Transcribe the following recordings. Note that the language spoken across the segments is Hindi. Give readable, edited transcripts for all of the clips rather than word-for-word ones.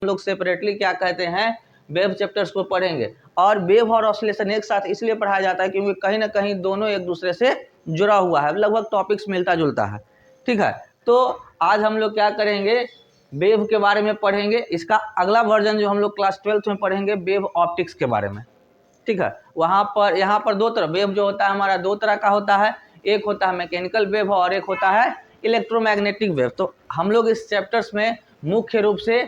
हम लोग सेपरेटली क्या कहते हैं, वेव चैप्टर्स को पढ़ेंगे। और वेव और ऑसिलेशन एक साथ इसलिए पढ़ाया जाता है क्योंकि कहीं ना कहीं दोनों एक दूसरे से जुड़ा हुआ है, लगभग टॉपिक्स मिलता जुलता है। ठीक है, तो आज हम लोग क्या करेंगे, वेव के बारे में पढ़ेंगे। इसका अगला वर्जन जो हम लोग क्लास 12th में पढ़ेंगे, वेव ऑप्टिक्स के बारे में। ठीक है, यहाँ पर दो तरह वेव जो होता है हमारा दो तरह का होता है, एक होता है मैकेनिकल वेव और एक होता है इलेक्ट्रोमैग्नेटिक वेव। तो हम लोग इस चैप्टर्स में मुख्य रूप से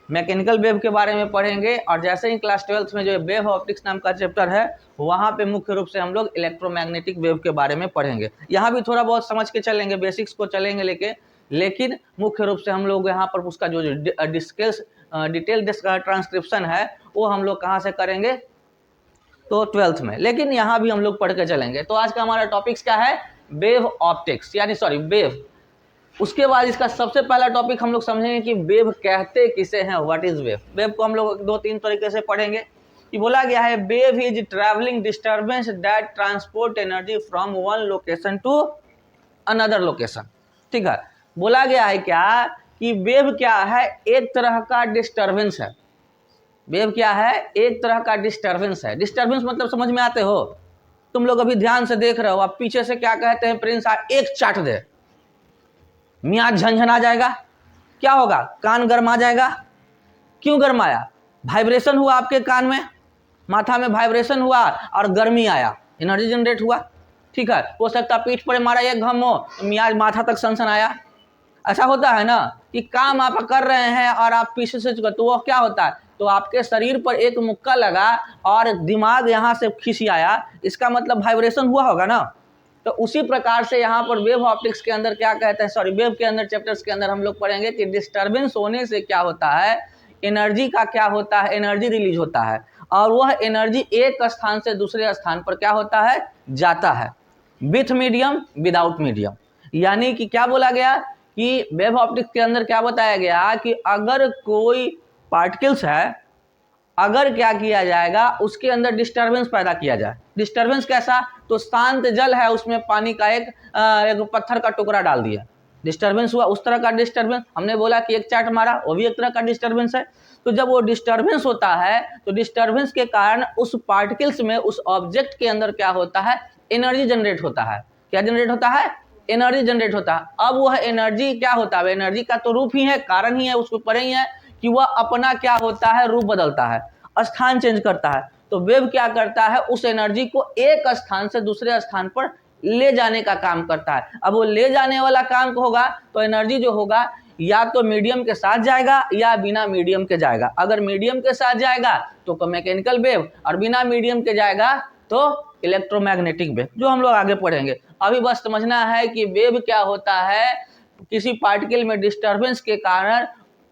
मैकेनिकल वेव के बारे में पढ़ेंगे, और जैसे ही क्लास 12th में जो वेव ऑप्टिक्स नाम का चैप्टर है वहाँ पे मुख्य रूप से हम लोग इलेक्ट्रोमैग्नेटिक वेव के बारे में पढ़ेंगे। यहाँ भी थोड़ा बहुत समझ के चलेंगे, बेसिक्स को चलेंगे लेकिन मुख्य रूप से हम लोग यहाँ पर उसका जो डिटेल ट्रांसक्रिप्शन है वो हम लोग कहाँ से करेंगे, तो 12th में। लेकिन यहाँ भी हम लोग पढ़ के चलेंगे। तो आज का हमारा टॉपिक्स क्या है, वेव ऑप्टिक्स, यानी वेव। उसके बाद इसका सबसे पहला टॉपिक हम लोग समझेंगे कि वेव कहते किसे हैं, व्हाट इज वेव। वेव को हम लोग 2-3 तरीके से पढ़ेंगे। कि बोला गया है wave is travelling disturbance that transport energy from one location to another location. ठीक है, बोला गया है क्या कि वेव क्या है, एक तरह का डिस्टर्बेंस है। वेव क्या है, एक तरह का डिस्टर्बेंस है। डिस्टर्बेंस मतलब समझ में आते हो, तुम लोग अभी ध्यान से देख रहे हो, आप पीछे से क्या कहते हैं, प्रिंस एक चाट दे, मियाँ झंझना जाएगा, क्या होगा, कान गरमा जाएगा। क्यों गरमाया, वाइब्रेशन हुआ आपके कान में, माथा में वाइब्रेशन हुआ और गर्मी आया, एनर्जी जनरेट हुआ। ठीक है, हो सकता पीठ पर मारा एक घम हो, मियाँ माथा तक सनसन आया। ऐसा होता है ना कि काम आप कर रहे हैं और आप पीछे से, तो वो क्या होता है, तो आपके शरीर पर एक मुक्का लगा और दिमाग यहाँ से खिसियाया, इसका मतलब वाइब्रेशन हुआ होगा ना। तो उसी प्रकार से यहाँ पर वेव ऑप्टिक्स के अंदर क्या कहते हैं, वेव के अंदर चैप्टर्स के अंदर हम लोग पढ़ेंगे कि डिस्टर्बेंस होने से क्या होता है, एनर्जी का क्या होता है, एनर्जी रिलीज होता है, और वह एनर्जी एक स्थान से दूसरे स्थान पर क्या होता है, जाता है, विथ मीडियम विदाउट मीडियम। यानी कि क्या बोला गया कि वेव ऑप्टिक्स के अंदर क्या बताया गया कि अगर कोई पार्टिकल्स है, अगर क्या किया जाएगा, उसके अंदर डिस्टरबेंस पैदा किया जाए। डिस्टरबेंस कैसा, तो शांत जल है, उसमें पानी का एक पत्थर का टुकड़ा डाल दिया, डिस्टरबेंस हुआ, उस तरह का डिस्टरबेंस। हमने बोला कि एक चाट मारा, वो भी एक तरह का डिस्टरबेंस है। तो जब वो डिस्टरबेंस होता है तो डिस्टरबेंस के कारण उस पार्टिकल्स में, उस ऑब्जेक्ट के अंदर क्या होता है, एनर्जी जनरेट होता है। क्या जनरेट होता है, एनर्जी जनरेट होता है। अब वह एनर्जी क्या होता है, एनर्जी का तो रूप ही है, कारण ही है, उसको पढ़े ही है कि वह अपना क्या होता है, रूप बदलता है, स्थान चेंज करता है। तो वेव क्या करता है, उस एनर्जी को एक स्थान से दूसरे स्थान पर ले जाने का काम करता है। अब वो ले जाने वाला काम होगा तो एनर्जी जो होगा या तो मीडियम के साथ जाएगा या बिना मीडियम के जाएगा। अगर मीडियम के साथ जाएगा तो मैकेनिकल वेव, और बिना मीडियम के जाएगा तो इलेक्ट्रोमैग्नेटिक वेव, जो हम लोग आगे पढ़ेंगे। अभी बस समझना है कि वेव क्या होता है, किसी पार्टिकल में डिस्टर्बेंस के कारण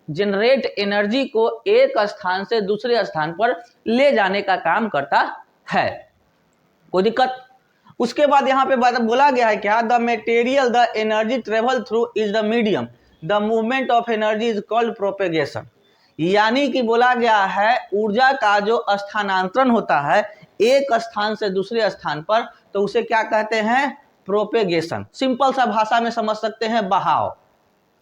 जनरेट एनर्जी को एक स्थान से दूसरे स्थान पर ले जाने का काम करता है। कोई दिक्कत। उसके बाद यहाँ पे बोला गया है क्या, the material the energy travel through is the medium, the movement of energy is called propagation. यानी कि बोला गया है ऊर्जा का जो स्थानांतरण होता है एक स्थान से दूसरे स्थान पर, तो उसे क्या कहते हैं, प्रोपेगेशन। सिंपल सा भाषा में समझ सकते हैं, बहाव।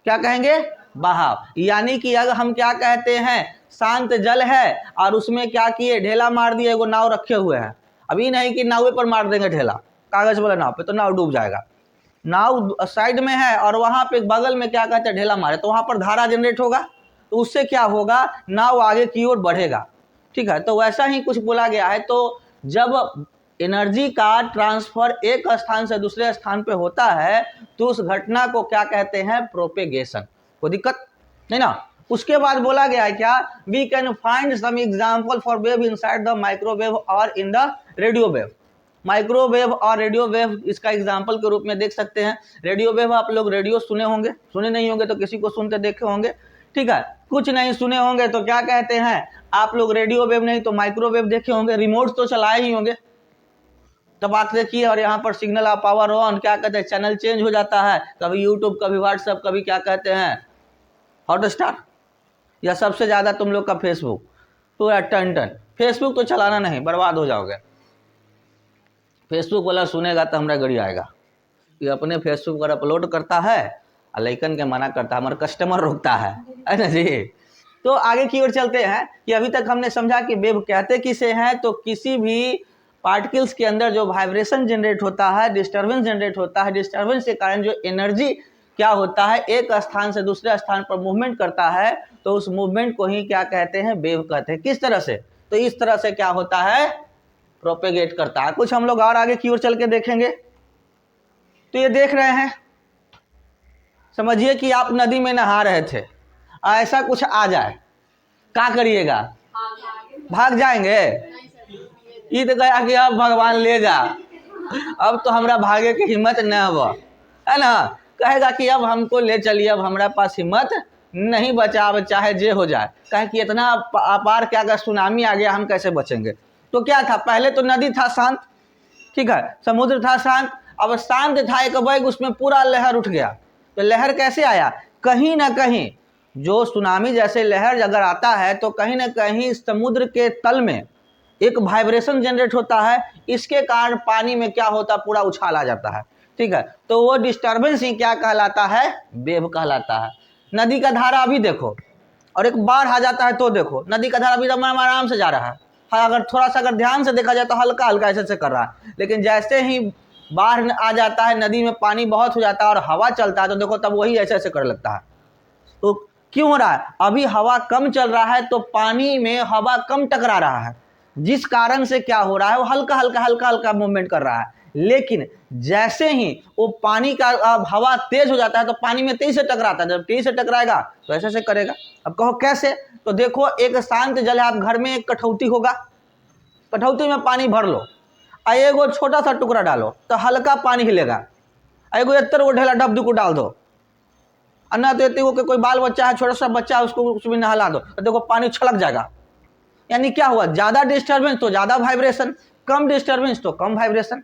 क्या कहेंगे, बहाव। यानी कि अगर हम क्या कहते हैं, शांत जल है और उसमें क्या किए, ढेला मार दिए, एगो नाव रखे हुए हैं। अभी नहीं कि नावे पर मार देंगे ढेला, कागज वाला नाव पे, तो नाव डूब जाएगा। नाव साइड में है और वहां पे बगल में क्या कहते हैं, ढेला मारे, तो वहां पर धारा जनरेट होगा, तो उससे क्या होगा, नाव आगे की ओर बढ़ेगा। ठीक है, तो वैसा ही कुछ बोला गया है। तो जब एनर्जी का ट्रांसफर एक स्थान से दूसरे स्थान पे होता है तो उस घटना को क्या कहते हैं, प्रोपेगेशन। कोई दिक्कत नहीं ना। उसके बाद बोला गया है क्या, we can find some example for wave inside the microwave और in the radio wave. Microwave और रेडियो वेव इसका एग्जांपल के रूप में देख सकते हैं। रेडियो वेव आप लोग रेडियो सुने होंगे, सुने नहीं होंगे तो किसी को सुनते देखे होंगे। ठीक है, कुछ नहीं सुने होंगे तो क्या कहते हैं आप लोग, रेडियो वेव नहीं तो माइक्रोवेव देखे होंगे। रिमोट तो चलाए ही होंगे, तब बात देखिए, और यहाँ पर सिग्नल आप पावर ऑन, क्या कहते हैं, चैनल चेंज हो जाता है, कभी यूट्यूब, कभी व्हाट्सएप, कभी क्या कहते हैं हॉटस्टार, या सबसे ज़्यादा तुम लोग का फेसबुक। तो यार टन टन, फेसबुक तो चलाना नहीं, बर्बाद हो जाओगे। फेसबुक वाला सुनेगा तो हमारा गड़ी आएगा, ये अपने फेसबुक पर अपलोड करता है और लइकन के मना करता है, हमारा कस्टमर रोकता है ना जी। तो आगे की ओर चलते हैं कि अभी तक हमने समझा कि वेव कहते किसे हैं, तो किसी भी पार्टिकल्स के अंदर जो वाइब्रेशन जनरेट होता है, डिस्टर्बेंस जनरेट होता है, डिस्टर्बेंस के कारण जो एनर्जी क्या होता है, एक स्थान से दूसरे स्थान पर मूवमेंट करता है, तो उस मूवमेंट को ही क्या कहते हैं, वेव कहते हैं। किस तरह से, तो इस तरह से क्या होता है, प्रोपेगेट करता है। कुछ हम लोग और आगे की ओर चल के देखेंगे। तो ये देख रहे हैं, समझिए कि आप नदी में नहा रहे थे, ऐसा कुछ आ जाए, क्या करिएगा, भाग जाएंगे? ये तो कहा कि अब भगवान ले जा, अब तो हमरा भागे की हिम्मत न हो, है ना, कहेगा कि अब हमको ले चलिए, अब हमारा पास हिम्मत नहीं बचा, अब चाहे जे हो जाए। कहे कि इतना अपार क्या अगर सुनामी आ गया, हम कैसे बचेंगे? तो क्या था, पहले तो नदी था शांत, ठीक है, समुद्र था शांत, अब शांत था एक बैग, उसमें पूरा लहर उठ गया। तो लहर कैसे आया, कहीं ना कहीं जो सुनामी जैसे लहर अगर आता है तो कहीं ना कहीं समुद्र के तल में एक वाइब्रेशन जनरेट होता है, इसके कारण पानी में क्या होता है, पूरा उछाल आ जाता है, ठीक है। तो वो डिस्टर्बेंस ही क्या कहलाता है, वेव कहलाता है। नदी का धारा अभी देखो, और एक बाढ़ आ जाता है तो देखो, नदी का धारा अभी तो आराम से जा रहा है, हाँ, अगर थोड़ा सा अगर ध्यान से देखा जाए तो हल्का हल्का ऐसे कर रहा है, लेकिन जैसे ही बाढ़ आ जाता है, नदी में पानी बहुत हो जाता है और हवा चलता है, तो देखो तब वही ऐसे ऐसे कर लगता है। तो क्यों हो रहा है, अभी हवा कम चल रहा है तो पानी में हवा कम टकरा रहा है, जिस कारण से क्या हो रहा है, वो हल्का हल्का मूवमेंट कर रहा है। लेकिन जैसे ही वो पानी का हवा तेज हो जाता है तो पानी में तेज से टकराता है, जब तेज से टकराएगा तो ऐसे से करेगा। अब कहो कैसे, तो देखो एक शांत जल है, आप घर में एक कठौती होगा, कठौती में पानी भर लो, एगो छोटा सा टुकड़ा डालो तो हल्का पानी हिलेगा, एगो इतर वो ढेला डब्बू को डाल दो, अन्ना तो इतने को कोई बाल बच्चा है, छोटा सा बच्चा है, उसको उसमें नहला दो तो देखो पानी छलक जाएगा। यानी क्या हुआ, ज्यादा डिस्टर्बेंस तो ज्यादा वाइब्रेशन, कम डिस्टर्बेंस तो कम वाइब्रेशन।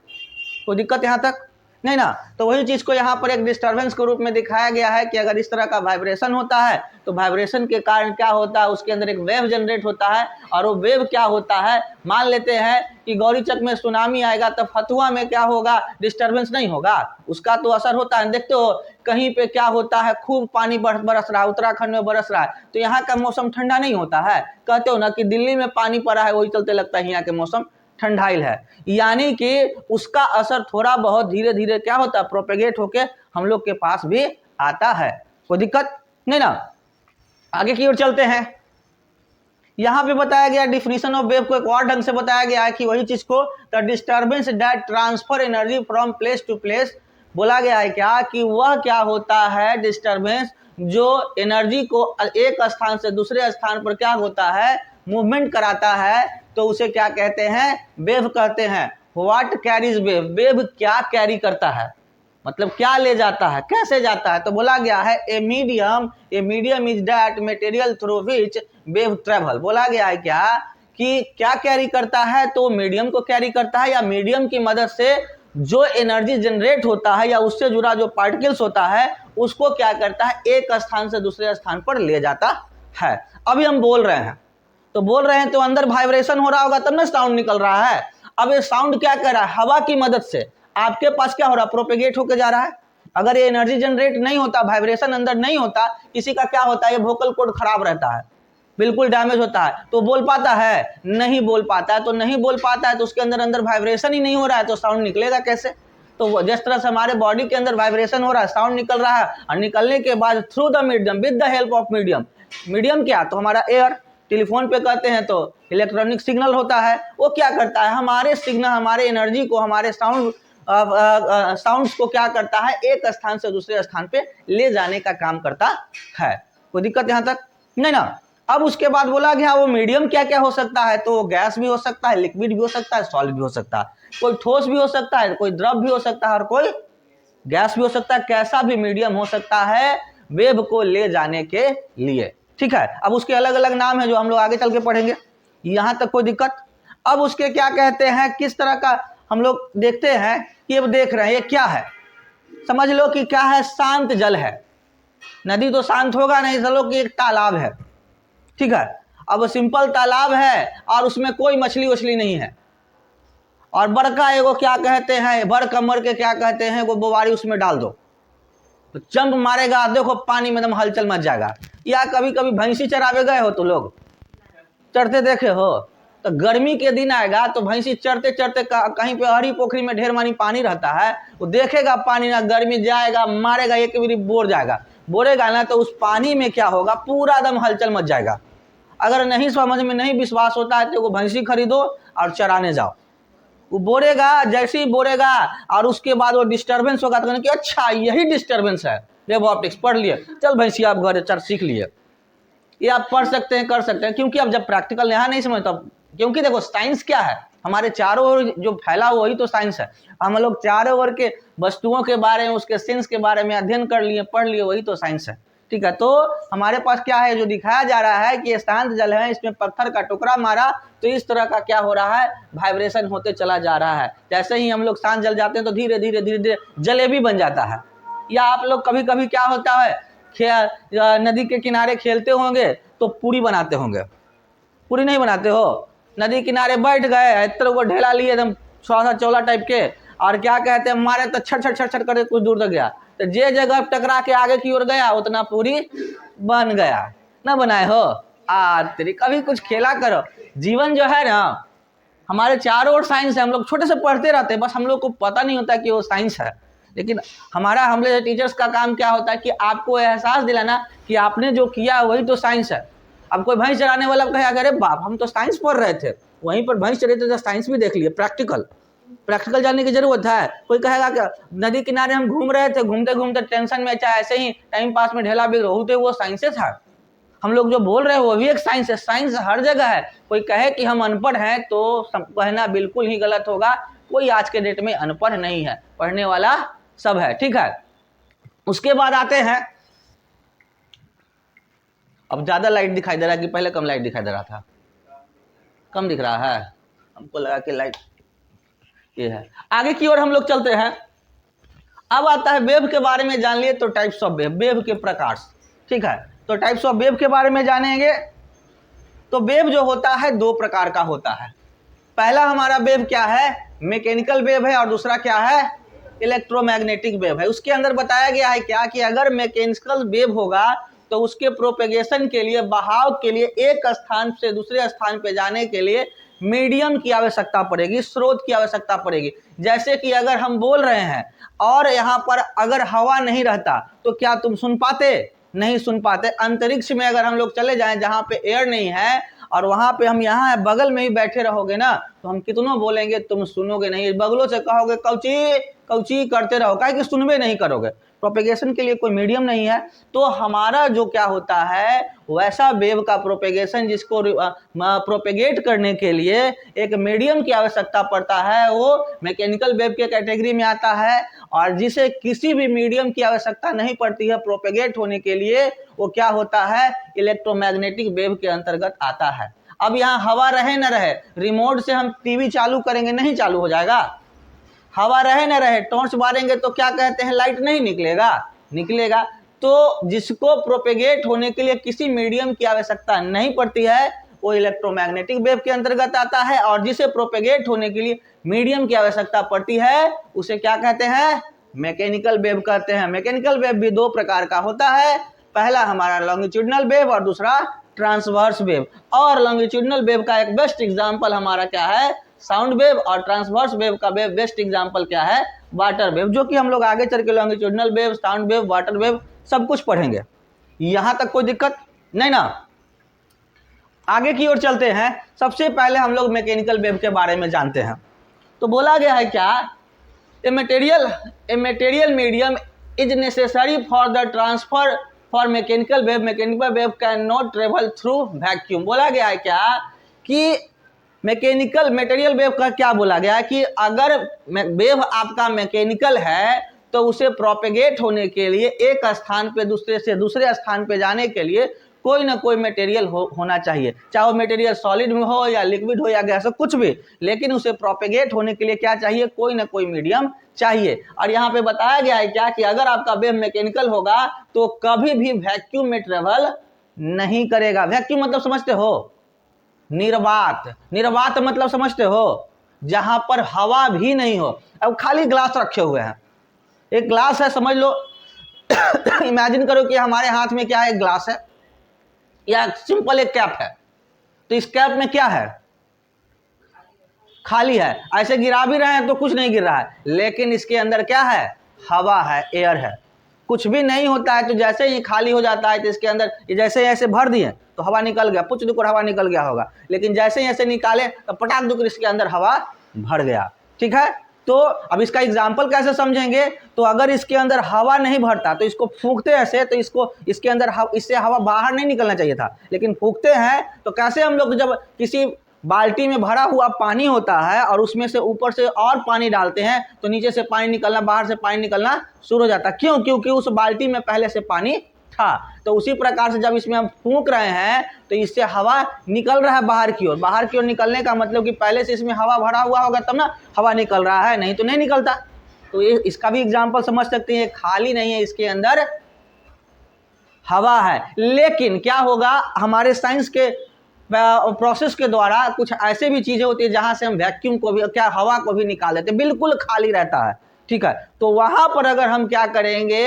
कोई दिक्कत यहाँ तक नहीं ना। तो वही चीज को यहाँ पर एक डिस्टर्बेंस के रूप में दिखाया गया है कि अगर इस तरह का वाइब्रेशन होता है तो वाइब्रेशन के कारण क्या होता है, उसके अंदर एक वेव जनरेट होता है, और वो वेव क्या होता है, मान लेते हैं कि गौरीचक में सुनामी आएगा तो फतुहा में क्या होगा, डिस्टर्बेंस नहीं होगा, उसका तो असर होता है। देखते हो कहीं पे क्या होता है, खूब पानी बरस रहा है, उत्तराखंड में बरस रहा है, तो यहाँ का मौसम ठंडा नहीं होता है, कहते हो ना कि दिल्ली में पानी पड़ा है, वही चलते लगता है यहाँ के मौसम ठंडाइल है। यानी कि उसका असर थोड़ा बहुत धीरे धीरे क्या होता है, प्रोपेगेट होके हम लोग के पास भी आता है। कोई दिक्कत नहीं ना। आगे की ओर चलते हैं, यहां पे बताया गया डिफिनीशन ऑफ वेव को एक और ढंग से बताया गया है कि वही चीज को, the disturbance that transfer energy from place to place, बोला गया है क्या कि वह क्या होता है, डिस्टर्बेंस जो एनर्जी को एक स्थान से दूसरे स्थान पर क्या होता है, मूवमेंट कराता है, तो उसे क्या कहते हैं, वेव कहते हैं। व्हाट कैरीज वेव, वेव क्या कैरी करता है, मतलब क्या ले जाता है, कैसे जाता है, तो बोला गया है a medium is that material through which wave travel. बोला गया है क्या कि क्या कैरी करता है, तो मीडियम को कैरी करता है, या मीडियम की मदद से जो एनर्जी जनरेट होता है या उससे जुड़ा जो पार्टिकल्स होता है उसको क्या करता है, एक स्थान से दूसरे स्थान पर ले जाता है। अभी हम बोल रहे हैं तो अंदर वाइब्रेशन हो रहा होगा तब ना साउंड निकल रहा है। अब ये साउंड क्या कर रहा है, हवा की मदद से आपके पास क्या हो रहा है, प्रोपेगेट होकर जा रहा है। अगर ये एनर्जी जनरेट नहीं होता, वाइब्रेशन अंदर नहीं होता, किसी का क्या होता है, ये वोकल कोड खराब रहता है, बिल्कुल डैमेज होता है, तो बोल पाता है, नहीं बोल पाता है। तो नहीं बोल पाता है तो उसके अंदर वाइब्रेशन ही नहीं हो रहा है, तो साउंड निकलेगा कैसे। तो जिस तरह से हमारे बॉडी के अंदर वाइब्रेशन हो रहा है, साउंड निकल रहा है, और निकलने के बाद through the medium, with the help of medium, medium क्या, तो हमारा एयर, टेलीफोन पे कहते हैं तो इलेक्ट्रॉनिक सिग्नल होता है, वो क्या करता है, हमारे सिग्नल, हमारे एनर्जी को, हमारे साउंड्स को क्या करता है, एक स्थान से दूसरे स्थान पे ले जाने का काम करता है। कोई दिक्कत यहाँ तक नहीं ना। अब उसके बाद बोला गया वो मीडियम क्या क्या हो सकता है, तो गैस भी हो सकता है, लिक्विड भी हो सकता है, सॉलिड भी हो सकता है, कोई ठोस भी हो सकता है, कोई द्रव भी हो सकता है, और कोई गैस भी हो सकता है। कैसा भी मीडियम हो सकता है वेव को ले जाने के लिए, ठीक है। अब उसके अलग अलग नाम है जो हम लोग आगे चल के पढ़ेंगे, यहां तक कोई दिक्कत। अब उसके क्या कहते हैं, किस तरह का हम लोग देखते हैं कि अब देख रहे हैं ये क्या है, समझ लो कि क्या है, शांत जल है। नदी तो शांत होगा नहीं, चलो कि एक तालाब है, ठीक है। अब सिंपल तालाब है और उसमें कोई मछली वछली नहीं है, और बड़का एगो क्या कहते हैं, बड़ कमर के क्या कहते हैं, वो बोवारी उसमें डाल दो तो जंप मारेगा, देखो पानी में एकदम हलचल मच जाएगा। या कभी कभी भैंसी चरावे गए हो तो लोग चढ़ते देखे हो? तो गर्मी के दिन आएगा तो भैंसी चढ़ते चढ़ते कहीं पे हरी पोखरी में ढेर मानी पानी रहता है, वो देखेगा पानी ना, गर्मी जाएगा मारेगा, एक बारी बोर जाएगा, बोरेगा ना तो उस पानी में क्या होगा, पूरा एकदम हलचल मच जाएगा। अगर नहीं समझ में नहीं विश्वास होता है तो वो भैंसी खरीदो और चराने जाओ, वो बोरेगा, जैसे ही बोरेगा और उसके बाद वो डिस्टर्बेंस होगा तो कि अच्छा यही डिस्टर्बेंस है, वेव ऑप्टिक्स पढ़ लिए, चल भैंसी आप घर चर सीख लिए। ये आप पढ़ सकते हैं, कर सकते हैं, क्योंकि अब जब प्रैक्टिकल यहाँ नहीं समझ तब, क्योंकि देखो साइंस क्या है, हमारे चारों ओर जो फैला हुआ वही तो साइंस है। हम लोग चारों ओर के वस्तुओं के बारे में, उसके सेंस के बारे में अध्ययन कर लिए, पढ़ लिए, वही तो साइंस है। ठीक है, तो हमारे पास क्या है, जो दिखाया जा रहा है कि ये शांत जल है, इसमें पत्थर का टुकड़ा मारा तो इस तरह का क्या हो रहा है, वाइब्रेशन होते चला जा रहा है। जैसे ही हम लोग शांत जल जाते हैं तो धीरे धीरे धीरे धीरे जलेबी बन जाता है। या आप लोग कभी कभी क्या होता है, नदी के किनारे खेलते होंगे तो पूरी बनाते होंगे, पूरी नहीं बनाते हो? नदी किनारे बैठ गए, इतना को ढेला लिए एकदम थोड़ा सा चौला टाइप के, और क्या कहते हैं, मारे तो छट छट छट छट करके कुछ दूर तक गया, तो जे जगह टकरा के आगे की ओर गया उतना पूरी बन गया। ना बनाए हो? तेरी कभी कुछ खेला करो। जीवन जो है ना, हमारे चारों ओर साइंस है, हम लोग छोटे से पढ़ते रहते हैं, बस हम लोग को पता नहीं होता कि वो साइंस है। लेकिन हम लोग टीचर्स का काम क्या होता है कि आपको एहसास दिलाना कि आपने जो किया वही तो साइंस है। अब कोई भैंस चराने वाला कहे अरे बाप हम तो साइंस पढ़ रहे थे, वहीं पर भैंस चरे थे तो साइंस भी देख लिए, प्रैक्टिकल जानने की जरूरत है। कोई कहेगा कि नदी किनारे हम घूम रहे थे, घूमते घूमते टेंशन में, चाहे ऐसे ही टाइम पास में ढेला बिग होते, वो साइंस था। हम लोग जो बोल रहे हैं वो भी एक साइंस है, साइंस हर जगह है। कोई कहे कि हम अनपढ़ हैं तो कहना बिल्कुल ही गलत होगा। कोई आज के डेट में अनपढ़ नहीं है, पढ़ने वाला सब है। ठीक है, उसके बाद आते हैं, अब ज्यादा लाइट दिखाई दे रहा है कि पहले कम लाइट दिखाई दे रहा था? कम दिख रहा है, हमको लगा कि लाइट ये है। आगे की ओर हम लोग चलते हैं। अब आता है वेव के बारे में जान लिए तो टाइप्स ऑफ वेव, वेव के प्रकार। ठीक है, तो टाइप्स ऑफ वेव के बारे में जानेंगे। तो वेव जो होता है दो प्रकार का होता है। पहला हमारा वेव क्या है, मैकेनिकल वेव है, और दूसरा क्या है, इलेक्ट्रोमैग्नेटिक वेव है। उसके अंदर बताया गया है क्या कि अगर मैकेनिकल वेव होगा तो उसके प्रोपेगेशन के लिए, बहाव के लिए, एक स्थान से दूसरे स्थान पे जाने के लिए मीडियम की आवश्यकता पड़ेगी, स्रोत की आवश्यकता पड़ेगी। जैसे कि अगर हम बोल रहे हैं और यहाँ पर अगर हवा नहीं रहता तो क्या तुम सुन पाते? नहीं सुन पाते। अंतरिक्ष में अगर हम लोग चले जाएं जहाँ पे एयर नहीं है और वहां पे हम यहाँ बगल में ही बैठे रहोगे ना, तो हम कितनों बोलेंगे तुम सुनोगे नहीं, बगलों से कहोगे कौची कौची करते रहो, काहे कि सुनबे नहीं करोगे। प्रोपेगेशन के लिए कोई मीडियम नहीं है। तो हमारा जो क्या होता है, वैसा वेव का प्रोपेगेशन, जिसको प्रोपेगेट करने के लिए एक मीडियम की आवश्यकता पड़ता है, वो मैकेनिकल वेव के कैटेगरी में आता है। और जिसे किसी भी मीडियम की आवश्यकता नहीं पड़ती है प्रोपेगेट होने के लिए, वो क्या होता है, इलेक्ट्रोमैग्नेटिक वेव के अंतर्गत आता है। अब यहाँ हवा रहे न रहे, रिमोट से हम टीवी चालू करेंगे, नहीं चालू हो जाएगा? हवा रहे न रहे, टॉर्च मारेंगे तो क्या कहते हैं, लाइट नहीं निकलेगा? निकलेगा। तो जिसको प्रोपेगेट होने के लिए किसी मीडियम की आवश्यकता नहीं पड़ती है, वो इलेक्ट्रोमैग्नेटिक वेव के अंतर्गत आता है। और जिसे प्रोपेगेट होने के लिए मीडियम की आवश्यकता पड़ती है, उसे क्या कहते हैं, मैकेनिकल वेव कहते हैं। मैकेनिकल वेव भी दो प्रकार का होता है। पहला हमारा लॉन्गिट्यूडनल वेव और दूसरा ट्रांसवर्स वेव। और लॉन्गिट्यूडनल वेव का एक बेस्ट एग्जांपल हमारा क्या है, साउंड वेव। और ट्रांसवर्स वेव का बेस्ट एग्जांपल क्या है, वाटर वेव, जो कि हम लोग आगे चल के longitudinal wave, sound wave, water wave सब कुछ पढ़ेंगे। यहां तक कोई दिक्कत नहीं ना? आगे की ओर चलते हैं। सबसे पहले हम लोग मैकेनिकल वेव के बारे में जानते हैं। तो बोला गया है क्या, a material medium is necessary for the transfer for mechanical wave, mechanical wave can not travel through vacuum. बोला गया है क्या कि मैकेनिकल मटेरियल वेव का क्या बोला गया है कि अगर वेव आपका मैकेनिकल है तो उसे प्रोपेगेट होने के लिए एक स्थान पे दूसरे से दूसरे स्थान पे जाने के लिए कोई ना कोई मटेरियल होना चाहिए, चाहे वो मटेरियल सॉलिड में हो या लिक्विड हो या गैस हो, कुछ भी, लेकिन उसे प्रोपेगेट होने के लिए क्या चाहिए, कोई ना कोई मीडियम चाहिए। और यहाँ पे बताया गया है क्या कि अगर आपका वेव मैकेनिकल होगा तो कभी भी वैक्यूम में ट्रेवल नहीं करेगा। वैक्यूम मतलब समझते हो, निर्वात। निर्वात मतलब समझते हो, जहां पर हवा भी नहीं हो। अब खाली ग्लास रखे हुए हैं, एक ग्लास है समझ लो इमेजिन करो कि हमारे हाथ में क्या है, ग्लास है, या सिंपल एक कैप है, तो इस कैप में क्या है, खाली है। ऐसे गिरा भी रहे हैं तो कुछ नहीं गिर रहा है, लेकिन इसके अंदर क्या है, हवा है, एयर है। कुछ भी नहीं होता है तो जैसे ही खाली हो जाता है तो इसके अंदर ये जैसे ऐसे भर दिए तो हवा निकल गया, पुच दुकर हवा निकल गया होगा, लेकिन जैसे ही ऐसे निकाले तो पटाख दुकर इसके अंदर हवा भर गया। ठीक है, तो अब इसका एग्जाम्पल कैसे समझेंगे, तो अगर इसके अंदर हवा नहीं भरता तो इसको फूंकते ऐसे, तो इसको इसके अंदर इससे हवा बाहर नहीं निकलना चाहिए था, लेकिन फूंकते हैं तो कैसे हम लोग जब किसी बाल्टी में भरा हुआ पानी होता है और उसमें से ऊपर से और पानी डालते हैं तो नीचे से पानी निकलना, बाहर से पानी निकलना शुरू हो जाता है। क्यों? क्योंकि उस बाल्टी में पहले से पानी था। तो उसी प्रकार से जब इसमें हम फूंक रहे हैं तो इससे हवा निकल रहा है बाहर की ओर। बाहर की ओर निकलने का मतलब कि पहले से इसमें हवा भरा हुआ होगा तब ना हवा निकल रहा है, नहीं तो नहीं निकलता। तो ये इसका भी एग्जाम्पल समझ सकते हैं, खाली नहीं है, इसके अंदर हवा है। लेकिन क्या होगा, हमारे साइंस के प्रोसेस के द्वारा कुछ ऐसे भी चीजें होती है जहां से हम वैक्यूम को भी, क्या हवा को भी निकाल देते, बिल्कुल खाली रहता है। ठीक है, तो वहां पर अगर हम क्या करेंगे,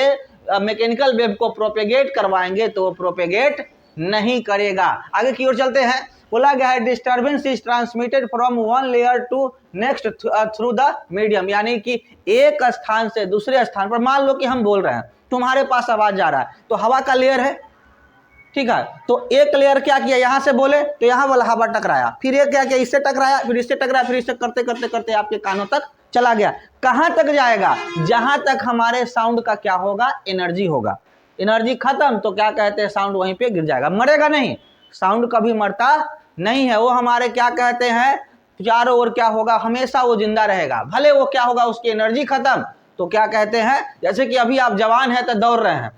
मैकेनिकल वेव को प्रोपेगेट करवाएंगे तो वो प्रोपेगेट नहीं करेगा। आगे की ओर चलते हैं। बोला गया है disturbance is transmitted from one layer to next through the medium, यानी कि एक स्थान से दूसरे स्थान पर, मान लो कि हम बोल रहे हैं, तुम्हारे पास आवाज जा रहा है तो हवा का लेयर है। ठीक है, तो एक लेयर क्या किया, यहां से बोले तो यहां वाला हवा टकराया, फिर ये क्या किया, इससे टकराया, फिर इससे टकराया, फिर इससे करते करते करते आपके कानों तक चला गया। कहां तक जाएगा, जहां तक हमारे साउंड का क्या होगा, एनर्जी होगा। एनर्जी खत्म तो क्या कहते हैं, साउंड वहीं पे गिर जाएगा, मरेगा नहीं। साउंड कभी मरता नहीं है, वो हमारे क्या कहते हैं, चारों ओर क्या होगा, हमेशा वो जिंदा रहेगा। भले वो क्या होगा, उसकी एनर्जी खत्म तो क्या कहते हैं, जैसे कि अभी आप जवान हैं तो दौड़ रहे हैं,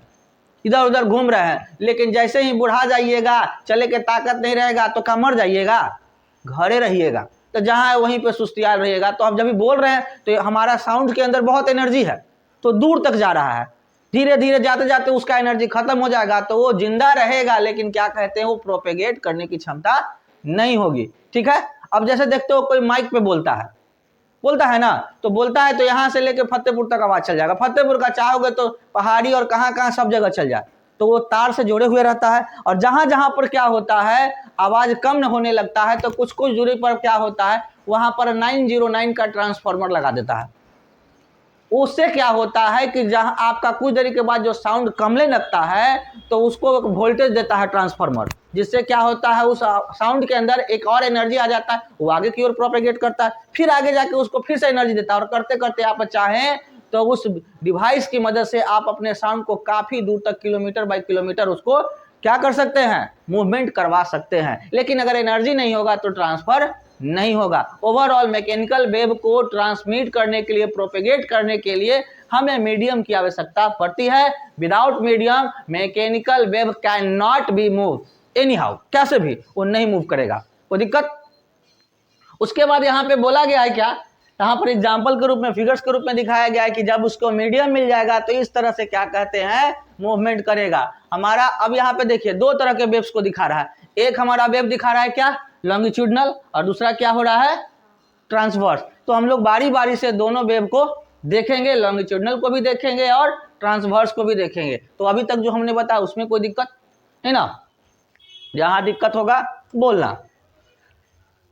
इधर उधर घूम रहे हैं, लेकिन जैसे ही बुढ़ा जाइएगा, चले के ताकत नहीं रहेगा तो क्या मर जाइएगा, घरे रहिएगा, तो जहां है वहीं पे सुस्तिया रहिएगा। तो अब जब भी बोल रहे हैं तो हमारा साउंड के अंदर बहुत एनर्जी है, तो दूर तक जा रहा है, धीरे धीरे जाते जाते उसका एनर्जी खत्म हो जाएगा, तो वो जिंदा रहेगा, लेकिन क्या कहते हैं, वो प्रोपेगेट करने की क्षमता नहीं होगी। ठीक है, अब जैसे देखते हो कोई माइक पे बोलता है ना, तो बोलता है तो यहां से लेके फतेहपुर तक आवाज चल जाएगा, फतेहपुर का चाहोगे तो पहाड़ी और कहां कहां सब जगह चल जाए, तो वो तार से जुड़े हुए रहता है। और जहां जहां पर क्या होता है, आवाज कम न होने लगता है, तो कुछ कुछ दूरी पर क्या होता है, वहां पर 909 का ट्रांसफार्मर लगा देता है। उससे क्या होता है कि जहां आपका कुछ देरी के बाद जो साउंड कमने लगता है तो उसको एक वोल्टेज देता है ट्रांसफार्मर, जिससे क्या होता है, उस साउंड के अंदर एक और एनर्जी आ जाता है, वो आगे की ओर प्रोपेगेट करता है, फिर आगे जाके उसको फिर से एनर्जी देता है, और करते करते आप चाहें तो उस डिवाइस की मदद से आप अपने साउंड को काफी दूर तक, किलोमीटर बाय किलोमीटर उसको क्या कर सकते हैं, मूवमेंट करवा सकते हैं। लेकिन अगर एनर्जी नहीं होगा तो ट्रांसफर नहीं होगा। ओवरऑल मैकेनिकल वेव को ट्रांसमिट करने के लिए, प्रोपेगेट करने के लिए हमें मीडियम की आवश्यकता पड़ती है। Without medium mechanical wave can not be move any how, कैसे भी वो नहीं मूव करेगा, कोई दिक्कत। उसके बाद यहाँ पे बोला गया है क्या, यहाँ पर एग्जाम्पल के रूप में, फिगर्स के रूप में दिखाया गया है कि जब उसको मीडियम मिल जाएगा तो इस तरह से क्या कहते हैं, मूवमेंट करेगा हमारा। अब यहाँ पे देखिए दो तरह के वेव्स को दिखा रहा है, एक हमारा वेव दिखा रहा है क्या, लॉन्गिट्यूडनल, और दूसरा क्या हो रहा है, ट्रांसवर्स। तो हम लोग बारी बारी से दोनों वेव को देखेंगे, लॉन्गिट्यूडनल को भी देखेंगे और ट्रांसवर्स को भी देखेंगे। तो अभी तक जो हमने बताया उसमें कोई दिक्कत है ना, जहां दिक्कत होगा बोलना।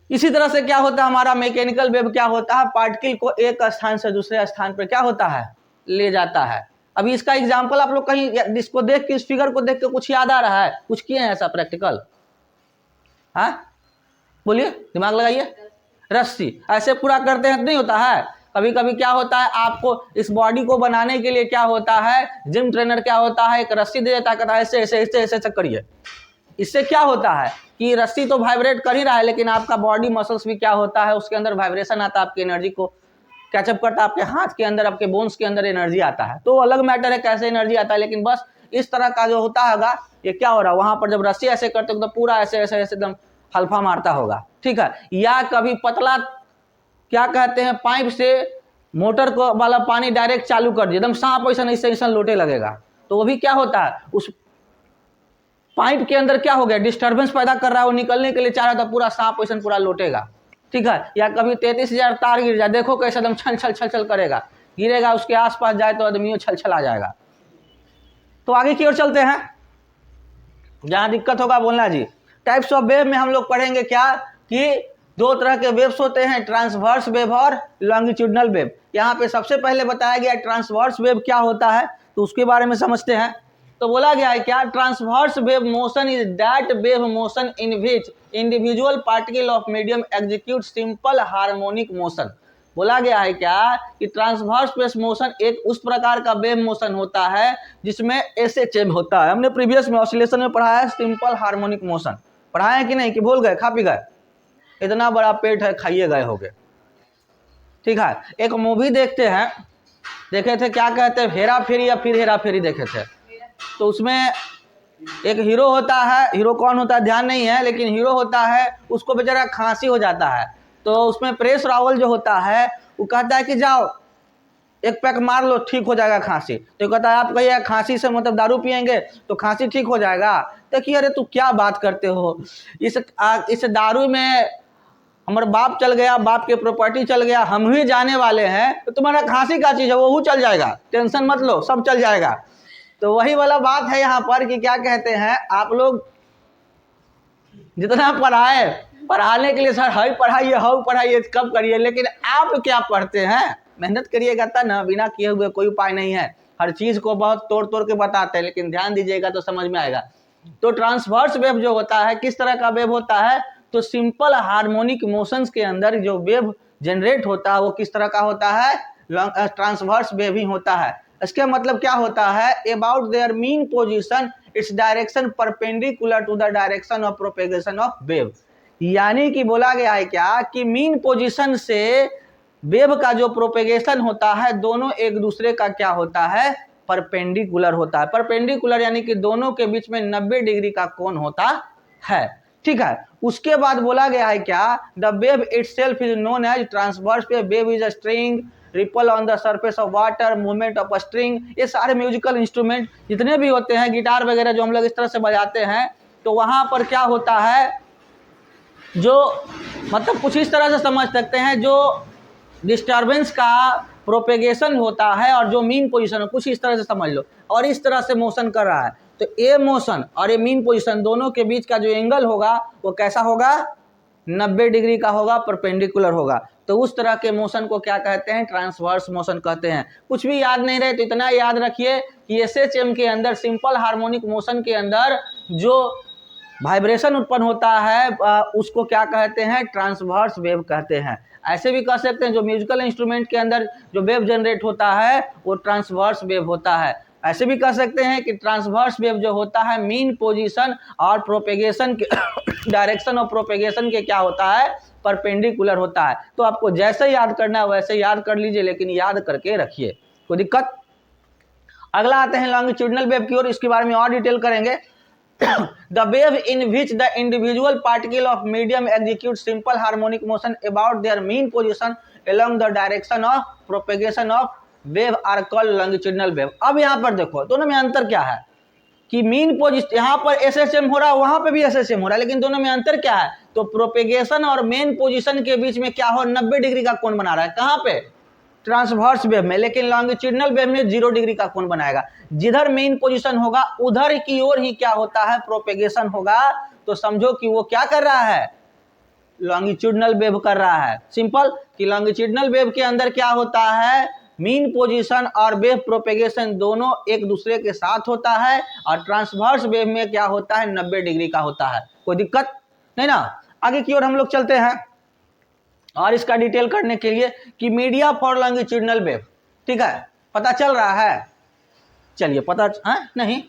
इसी तरह से क्या होता है, हमारा मैकेनिकल वेव क्या होता है, पार्टिकल को एक स्थान से दूसरे स्थान पर क्या होता है, ले जाता है। अभी इसका एग्जाम्पल आप लोग कहीं इसको देख के, इस फिगर को देख के कुछ याद आ रहा है, कुछ किए हैं ऐसा प्रैक्टिकल, हाँ बोलिए, दिमाग लगाइए। रस्सी ऐसे पूरा करते हैं तो नहीं होता है, कभी कभी क्या होता है, आपको इस बॉडी को बनाने के लिए क्या होता है, जिम ट्रेनर क्या होता है, एक रस्सी दे देता है, कहता है ऐसे ऐसे ऐसे ऐसे ऐसे करिए। इससे क्या होता है कि रस्सी तो वाइब्रेट कर ही रहा है, लेकिन आपका बॉडी मसल्स भी क्या होता है, उसके अंदर वाइब्रेशन आता है, आपकी एनर्जी को कैचअप करता है, आपके हाथ के अंदर, आपके बोन्स के अंदर एनर्जी आता है। तो अलग मैटर है कैसे एनर्जी आता है, लेकिन बस इस तरह का जो होता होगा, ये क्या हो रहा है, वहां पर जब रस्सी ऐसे करते हो तो पूरा ऐसे ऐसे ऐसे एकदम हल्फा मारता होगा। ठीक है, या कभी पतला क्या कहते हैं, पाइप से मोटर को वाला पानी डायरेक्ट चालू कर दिए, एकदम सांप ऐसा ऐसा लोटे लगेगा, तो वो भी क्या होता है, उस पाइप के अंदर क्या हो गया, डिस्टर्बेंस पैदा कर रहा है, वो निकलने के लिए चाह रहा था, पूरा सांप ऐसा पूरा लोटेगा। ठीक है, या कभी 33,000 तार गिर जाए, देखो कैसे एकदम छल छल छल छल करेगा, गिरेगा, उसके आसपास जाए तो आदमी छल छल आ जाएगा। तो आगे की ओर चलते हैं। जहाँ दिक्कत होगा बोलना जी। टाइप्स ऑफ वेव में हम लोग पढ़ेंगे क्या कि दो तरह के वेव्स होते हैं, ट्रांसवर्स वेव और लॉन्गिट्यूडनल वेव। यहाँ पे सबसे पहले बताया गया ट्रांसवर्स वेव क्या होता है, तो उसके बारे में समझते हैं। तो बोला गया है क्या, transverse wave motion is that wave motion in which individual particle of medium execute simple harmonic motion. बोला गया है क्या कि ट्रांसवर्स वेव मोशन एक उस प्रकार का वेव मोशन होता है जिसमें एसएचएम होता है। हमने प्रीवियस में ऑसिलेशन में पढ़ा है सिंपल हार्मोनिक मोशन, पढ़ा है कि नहीं, कि भूल गए, खा पी गए? इतना बड़ा पेट है, खाइए गए होगे। ठीक है, एक मूवी देखते हैं, देखे थे, क्या कहते हैं, हेरा फेरी या फिर हेरा फेरी देखे थे। तो उसमें एक हीरो होता है, हीरो कौन होता है ध्यान नहीं है, लेकिन हीरो होता है, उसको बेचारा खांसी हो जाता है। तो उसमें परेश रावल जो होता है वो कहता है कि जाओ एक पैक मार लो, ठीक हो जाएगा खांसी। तो कहता है आप कहिए खांसी से मतलब दारू पियेंगे तो खांसी ठीक हो जाएगा? तो कि अरे तू क्या बात करते हो, इस दारू में हमारे बाप चल गया, बाप के प्रॉपर्टी चल गया, हम ही जाने वाले हैं, तो तुम्हारा खांसी का चीज़ है वो चल जाएगा, टेंशन मत लो, सब चल जाएगा। तो वही वाला बात है यहाँ पर कि क्या कहते हैं, आप लोग जितना पढ़ाए, पढ़ाने के लिए सर हाई पढ़ाइए हाउ पढ़ाइए कब करिए, लेकिन आप क्या पढ़ते हैं, मेहनत करिएगा तब ना, बिना किए हुए कोई उपाय नहीं है। हर चीज़ को बहुत तोड़ तोड़ के बताते हैं, लेकिन ध्यान दीजिएगा तो समझ में आएगा। तो ट्रांसवर्स वेव जो होता है किस तरह का वेव होता है, तो सिंपल हार्मोनिक मोशंस के अंदर जो वेव जनरेट होता है वो किस तरह का होता है, ट्रांसवर्स वेव ही होता है। इसके मतलब क्या होता है, about their mean position its direction perpendicular to the direction of propagation of wave. यानी कि बोला गया है क्या कि मीन पोजीशन से वेव का जो प्रोपेगेशन होता है दोनों एक दूसरे का क्या होता है, परपेंडिकुलर होता है। परपेंडिकुलर यानी कि दोनों के बीच में 90 डिग्री का कोण होता है। ठीक है, उसके बाद बोला गया है क्या, the wave itself is known as transverse wave. Wave is a string, ripple on the surface of water, movement of a string. ये सारे म्यूजिकल इंस्ट्रूमेंट जितने भी होते हैं, गिटार वगैरह जो हम लोग इस तरह से बजाते हैं, तो वहां पर क्या होता है, जो मतलब कुछ इस तरह से समझ सकते हैं, जो डिस्टर्बेंस का प्रोपेगेशन होता है और जो मीन पोजीशन है, कुछ इस तरह से समझ लो, और इस तरह से मोशन कर रहा है, तो ए मोशन और ये मीन पोजीशन दोनों के बीच का जो एंगल होगा वो कैसा होगा, 90 डिग्री का होगा, परपेंडिकुलर होगा। तो उस तरह के मोशन को क्या कहते हैं, ट्रांसवर्स मोशन कहते हैं। कुछ भी याद नहीं रहे तो इतना याद रखिए कि एसएचएम के अंदर, सिंपल हार्मोनिक मोशन के अंदर जो वाइब्रेशन उत्पन्न होता है उसको क्या कहते हैं, ट्रांसवर्स वेव कहते हैं। ऐसे भी कह सकते हैं जो म्यूजिकल इंस्ट्रूमेंट के अंदर जो वेव जनरेट होता है वो ट्रांसवर्स वेव होता है। ऐसे भी कह सकते हैं कि ट्रांसवर्स वेव जो होता है मीन पोजीशन और प्रोपेगेशन के डायरेक्शन ऑफ प्रोपेगेशन के क्या होता है, परपेंडिकुलर होता है। तो आपको जैसे याद करना है वैसे याद कर लीजिए, लेकिन याद करके रखिए, कोई दिक्कत। अगला आते हैं लॉन्गिट्यूडनल वेव की ओर, इसके बारे में और डिटेल करेंगे। The wave in which the individual particle of medium execute simple harmonic motion about their mean position along the direction of propagation of wave are called longitudinal wave। अब यहाँ पर देखो दोनों में अंतर क्या है कि मीन पोजिशन, यहाँ पर एसएचएम हो रहा है, वहां पे भी एसएचएम हो रहा है, लेकिन दोनों में अंतर क्या है, तो प्रोपेगेशन और मेन पोजिशन के बीच में क्या हो, 90 डिग्री का कोण बना रहा है। कहाँ पे, ट्रांसवर्स वेव में। लेकिन लॉन्गिट्यूडनल वेव में 0 डिग्री का कोण बनाएगा। जिधर मेन पोजीशन होगा उधर की ओर ही क्या होता है, प्रोपेगेशन होगा। तो समझो कि वो क्या कर रहा है, लॉन्गिट्यूडनल वेव कर रहा है। सिंपल कि लॉन्गिट्यूडनल वेव के अंदर क्या होता है, मीन पोजीशन और वेव प्रोपेगेशन दोनों एक दूसरे के साथ होता है, और ट्रांसवर्स वेव में क्या होता है, 90 डिग्री का होता है। कोई दिक्कत नहीं ना। आगे की ओर हम लोग चलते हैं और इसका डिटेल करने के लिए कि मीडिया फॉर लॉन्गिट्यूडनल वेव, ठीक है, पता चल रहा है, चलिए पता है नहीं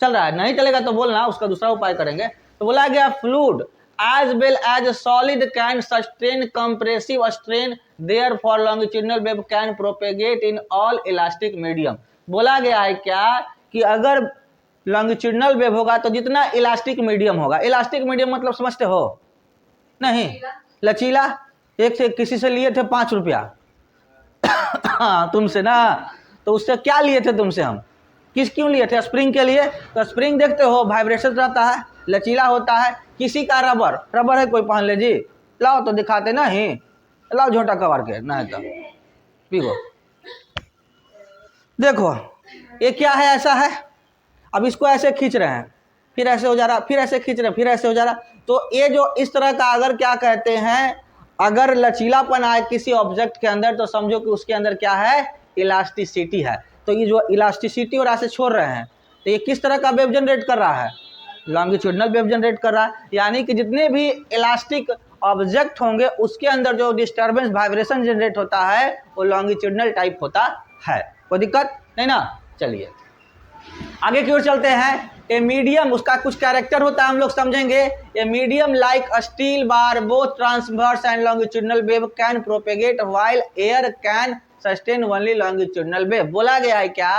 चल रहा है, नहीं चलेगा तो बोलना, उसका दूसरा उपाय करेंगे। तो बोला गया fluid as well as solid can sustain compressive strain, therefore longitudinal wave can propagate in all elastic medium. बोला गया है क्या कि अगर लॉन्गिट्यूडनल वेव होगा तो जितना इलास्टिक मीडियम होगा, इलास्टिक मीडियम मतलब समझते हो नहीं, लचीला। एक से किसी से लिए थे 5 रुपया हाँ तुमसे ना, तो उससे क्या लिए थे तुमसे हम, क्यों लिए थे, स्प्रिंग के लिए। तो स्प्रिंग देखते हो वाइब्रेशन रहता है, लचीला होता है। किसी का रबर है, कोई पहन ले जी, लाओ तो दिखाते नहीं, लाओ झोटा कबार के, नहीं तो पीगो। देखो ये क्या है, ऐसा है, अब इसको ऐसे खींच रहे हैं, फिर ऐसे हो जा रहा, फिर ऐसे खींच रहे, फिर ऐसे हो जा रहा। तो ये जो इस तरह का अगर क्या कहते हैं, अगर लचीलापन आए किसी ऑब्जेक्ट के अंदर तो समझो कि उसके अंदर क्या है, इलास्टिसिटी है। तो ये जो इलास्टिसिटी और ऐसे छोड़ रहे हैं तो ये किस तरह का वेव जनरेट कर रहा है, लॉन्गिट्यूडनल वेव जनरेट कर रहा है। यानी कि जितने भी इलास्टिक ऑब्जेक्ट होंगे उसके अंदर जो डिस्टर्बेंस वाइब्रेशन जनरेट होता है वो लॉन्गिट्यूडनल टाइप होता है। कोई दिक्कत नहीं ना। चलिए आगे की ओर चलते हैं। ए मीडियम, उसका कुछ कैरेक्टर होता है हम लोग समझेंगे। A medium like a steel bar both transverse and longitudinal wave can propagate while air can sustain only longitudinal wave. बोला गया है क्या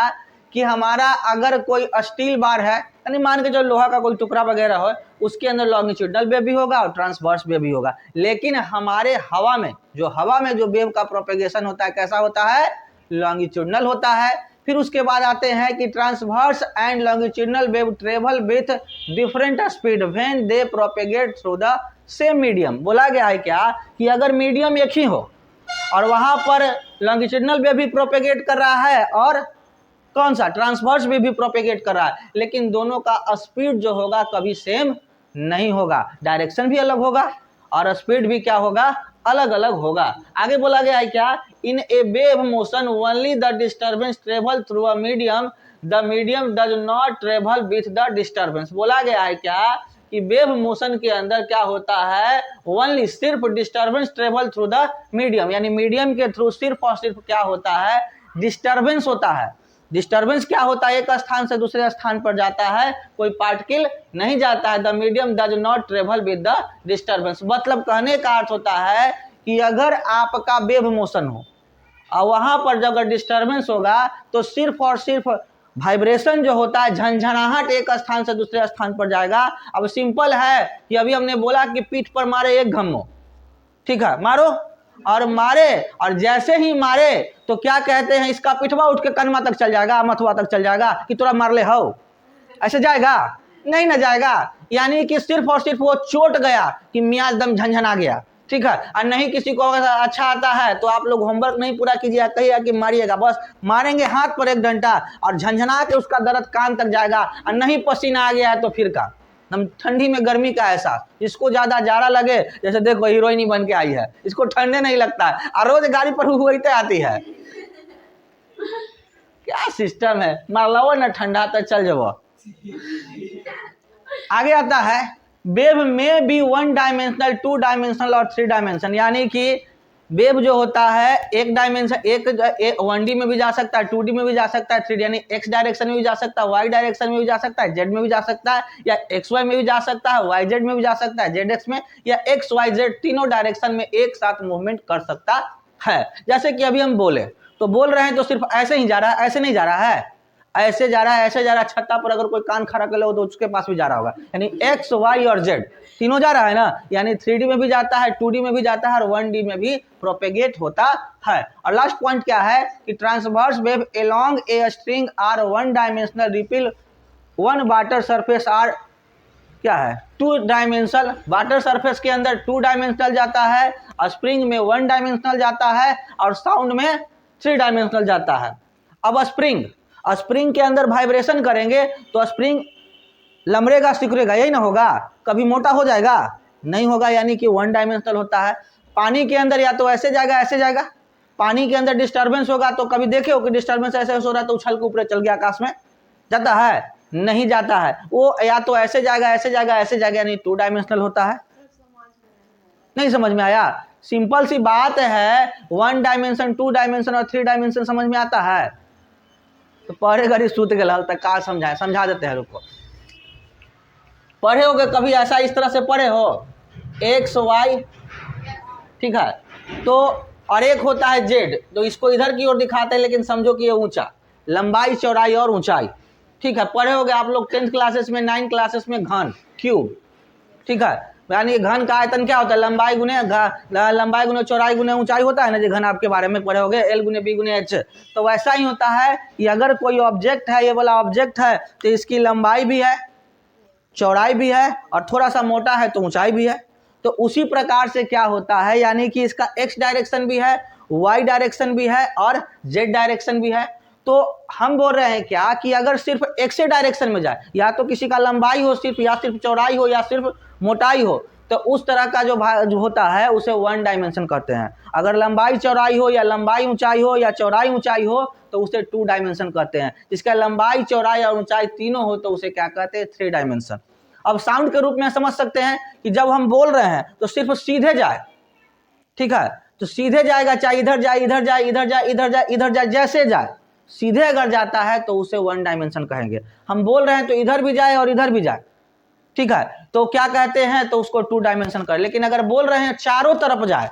कि हमारा अगर कोई स्टील बार है, यानी मान के जो लोहा का कोई टुकड़ा वगैरह हो, उसके अंदर लॉन्गिट्यूडनल वेव भी होगा और ट्रांसवर्स वेव भी होगा। लेकिन हमारे हवा में जो वेव का प्रोपेगेशन होता है कैसा होता है, लॉन्गिट्यूडनल होता है। फिर उसके बाद आते हैं कि transverse and longitudinal wave travel with different speed when they propagate through the same medium. बोला गया है क्या कि अगर मीडियम एक ही हो और वहां पर लॉन्गिट्यूडनल वेव भी प्रोपेगेट कर रहा है और कौन सा, ट्रांसवर्स वेव भी प्रोपेगेट कर रहा है, लेकिन दोनों का स्पीड जो होगा कभी सेम नहीं होगा, डायरेक्शन भी अलग होगा और स्पीड भी क्या होगा, अलग अलग होगा। आगे बोला गया है क्या, in a wave motion only the disturbance travel through a medium, the medium does not travel with the disturbance. बोला गया है क्या कि वेव मोशन के अंदर क्या होता है, ओनली सिर्फ disturbance travel through the medium, यानी मीडियम के थ्रू सिर्फ और सिर्फ क्या होता है, डिस्टर्बेंस होता है। डिस्टर्बेंस क्या होता है, एक स्थान से दूसरे स्थान पर जाता है, कोई पार्टिकल नहीं जाता है। The medium does not travel with the disturbance. मतलब कहने का अर्थ होता है कि अगर आपका वेव मोशन हो और वहां पर जब अगर डिस्टर्बेंस होगा तो सिर्फ और सिर्फ वाइब्रेशन जो होता है, झंझनाहट एक स्थान से दूसरे स्थान पर जाएगा। अब सिंपल है कि अभी हमने बोला कि पीठ पर मारे एक घम्मो, ठीक है, मारो और मारे, और जैसे ही मारे तो क्या कहते हैं, इसका पिठवा उठ के कनमा तक चल जाएगा, मथुआ तक चल जाएगा कि तोरा मार ले हो, ऐसे जाएगा नहीं ना जाएगा। यानी कि सिर्फ और सिर्फ वो चोट गया कि मियाँ एकदम झंझन आ गया, ठीक है। और नहीं किसी को अच्छा आता है तो आप लोग होमवर्क नहीं पूरा कीजिएगा, कहिएगा कि मारिएगा, बस मारेंगे हाथ पर एक डंडा और झंझना के उसका दर्द कान तक जाएगा। और नहीं पसीना आ गया है तो फिर का हम ठंडी में गर्मी का एहसास, इसको ज्यादा जाड़ा लगे, जैसे देखो हीरोइन बन के आई है, इसको ठंडे नहीं लगता है और रोज गाड़ी पर हुई आती है। क्या सिस्टम है, मार लो ना ठंडा तो चल जाओ। आगे आता है, वेव में बी 1 डायमेंशनल, 2 डायमेंशनल और 3 डायमेंशन। यानी कि वेव जो होता है एक डायमेंशन, एक 1D में भी जा सकता है, 2D में भी जा सकता है, 3D यानी एक्स डायरेक्शन में भी जा सकता है, वाई डायरेक्शन में भी जा सकता है, जेड में भी जा सकता है, या XY में भी जा सकता है, YZ में भी जा सकता है, ZX में, या XYZ तीनों डायरेक्शन में एक साथ मूवमेंट कर सकता है। जैसे कि अभी हम बोले तो बोल रहे हैं तो सिर्फ ऐसे ही जा रहा है, ऐसे नहीं जा रहा है, ऐसे जा रहा है, ऐसे जा रहा है। छत्ता पर अगर कोई कान खड़ा कर ले तो उसके पास भी जा रहा होगा, यानी X, Y और Z तीनों जा रहा है ना। यानी 3D में भी जाता है, 2D में भी जाता है और 1D में भी प्रोपेगेट होता है। और लास्ट पॉइंट क्या है कि transverse wave along a string are 1 dimensional, ripple 1 water surface are क्या है 2 डायमेंशनल। वाटर सरफेस के अंदर 2 डायमेंशनल जाता है, स्प्रिंग में 1 डायमेंशनल जाता है और साउंड में 3 डायमेंशनल जाता है। अब स्प्रिंग के अंदर वाइब्रेशन करेंगे तो स्प्रिंग लमरेगा सिकुड़ेगा, यही ना होगा, कभी मोटा हो जाएगा नहीं होगा, यानी कि 1 डायमेंशनल होता है। पानी के अंदर या तो ऐसे जाएगा ऐसे जाएगा, पानी के अंदर डिस्टर्बेंस होगा तो कभी देखे हो कि डिस्टर्बेंस ऐसे हो रहा है तो उछल के ऊपर चल गया, आकाश में जाता है, नहीं जाता है, वो या तो ऐसे जाएगा ऐसे जाएगा ऐसे जाएगा, यानी 2 डायमेंशनल होता है। नहीं समझ में आया, सिंपल सी बात है, 1 डायमेंशन, 2 डायमेंशन और 3 डायमेंशन समझ में आता है। तो पढ़े घड़ी सूत के लल तक का समझाए, समझा देते हैं, रुको। पढ़े होगे कभी ऐसा, इस तरह से पढ़े हो, X Y, ठीक है, तो और एक होता है Z, तो इसको इधर की ओर दिखाते हैं लेकिन समझो कि ये ऊंचा, लंबाई चौड़ाई और ऊंचाई, ठीक है। पढ़े होगे आप लोग 10th क्लासेस में, 9 क्लासेस में घन, क्यूब, ठीक है, यानी घन का आयतन क्या होता है, लंबाई गुने चौड़ाई गुने ऊंचाई होता है ना, जो घन आपके बारे में पढ़े होगे, L गुने B गुने H। तो वैसा ही होता है कि अगर कोई ऑब्जेक्ट है, ये वाला ऑब्जेक्ट है, तो इसकी लंबाई भी है, चौड़ाई भी है और थोड़ा सा मोटा है तो ऊंचाई भी है। तो उसी प्रकार से क्या होता है, यानी कि इसका X डायरेक्शन भी है, Y डायरेक्शन भी है और Z डायरेक्शन भी है। तो हम बोल रहे हैं क्या कि अगर सिर्फ एक से डायरेक्शन में जाए, या तो किसी का लंबाई हो सिर्फ, या सिर्फ चौड़ाई हो, या सिर्फ मोटाई हो, तो उस तरह का जो होता है उसे वन डायमेंशन कहते हैं। अगर लंबाई चौड़ाई हो, या लंबाई ऊंचाई हो, या चौड़ाई ऊंचाई हो, तो उसे टू डायमेंशन कहते हैं। जिसका लंबाई चौड़ाई और ऊंचाई तीनों हो तो उसे क्या कहते हैं, थ्री डायमेंशन। अब साउंड के रूप में समझ सकते हैं कि जब हम बोल रहे हैं तो सिर्फ सीधे जाए, ठीक है, तो सीधे जाएगा, चाहे इधर जाए, इधर जाए, इधर जाए, इधर जाए, इधर जाए, जैसे जाए, सीधे अगर जाता है तो उसे वन डायमेंशन कहेंगे। हम बोल रहे हैं तो इधर भी जाए और इधर भी जाए, ठीक है, तो क्या कहते हैं, तो उसको टू डायमेंशन कर। लेकिन अगर बोल रहे हैं चारों तरफ जाए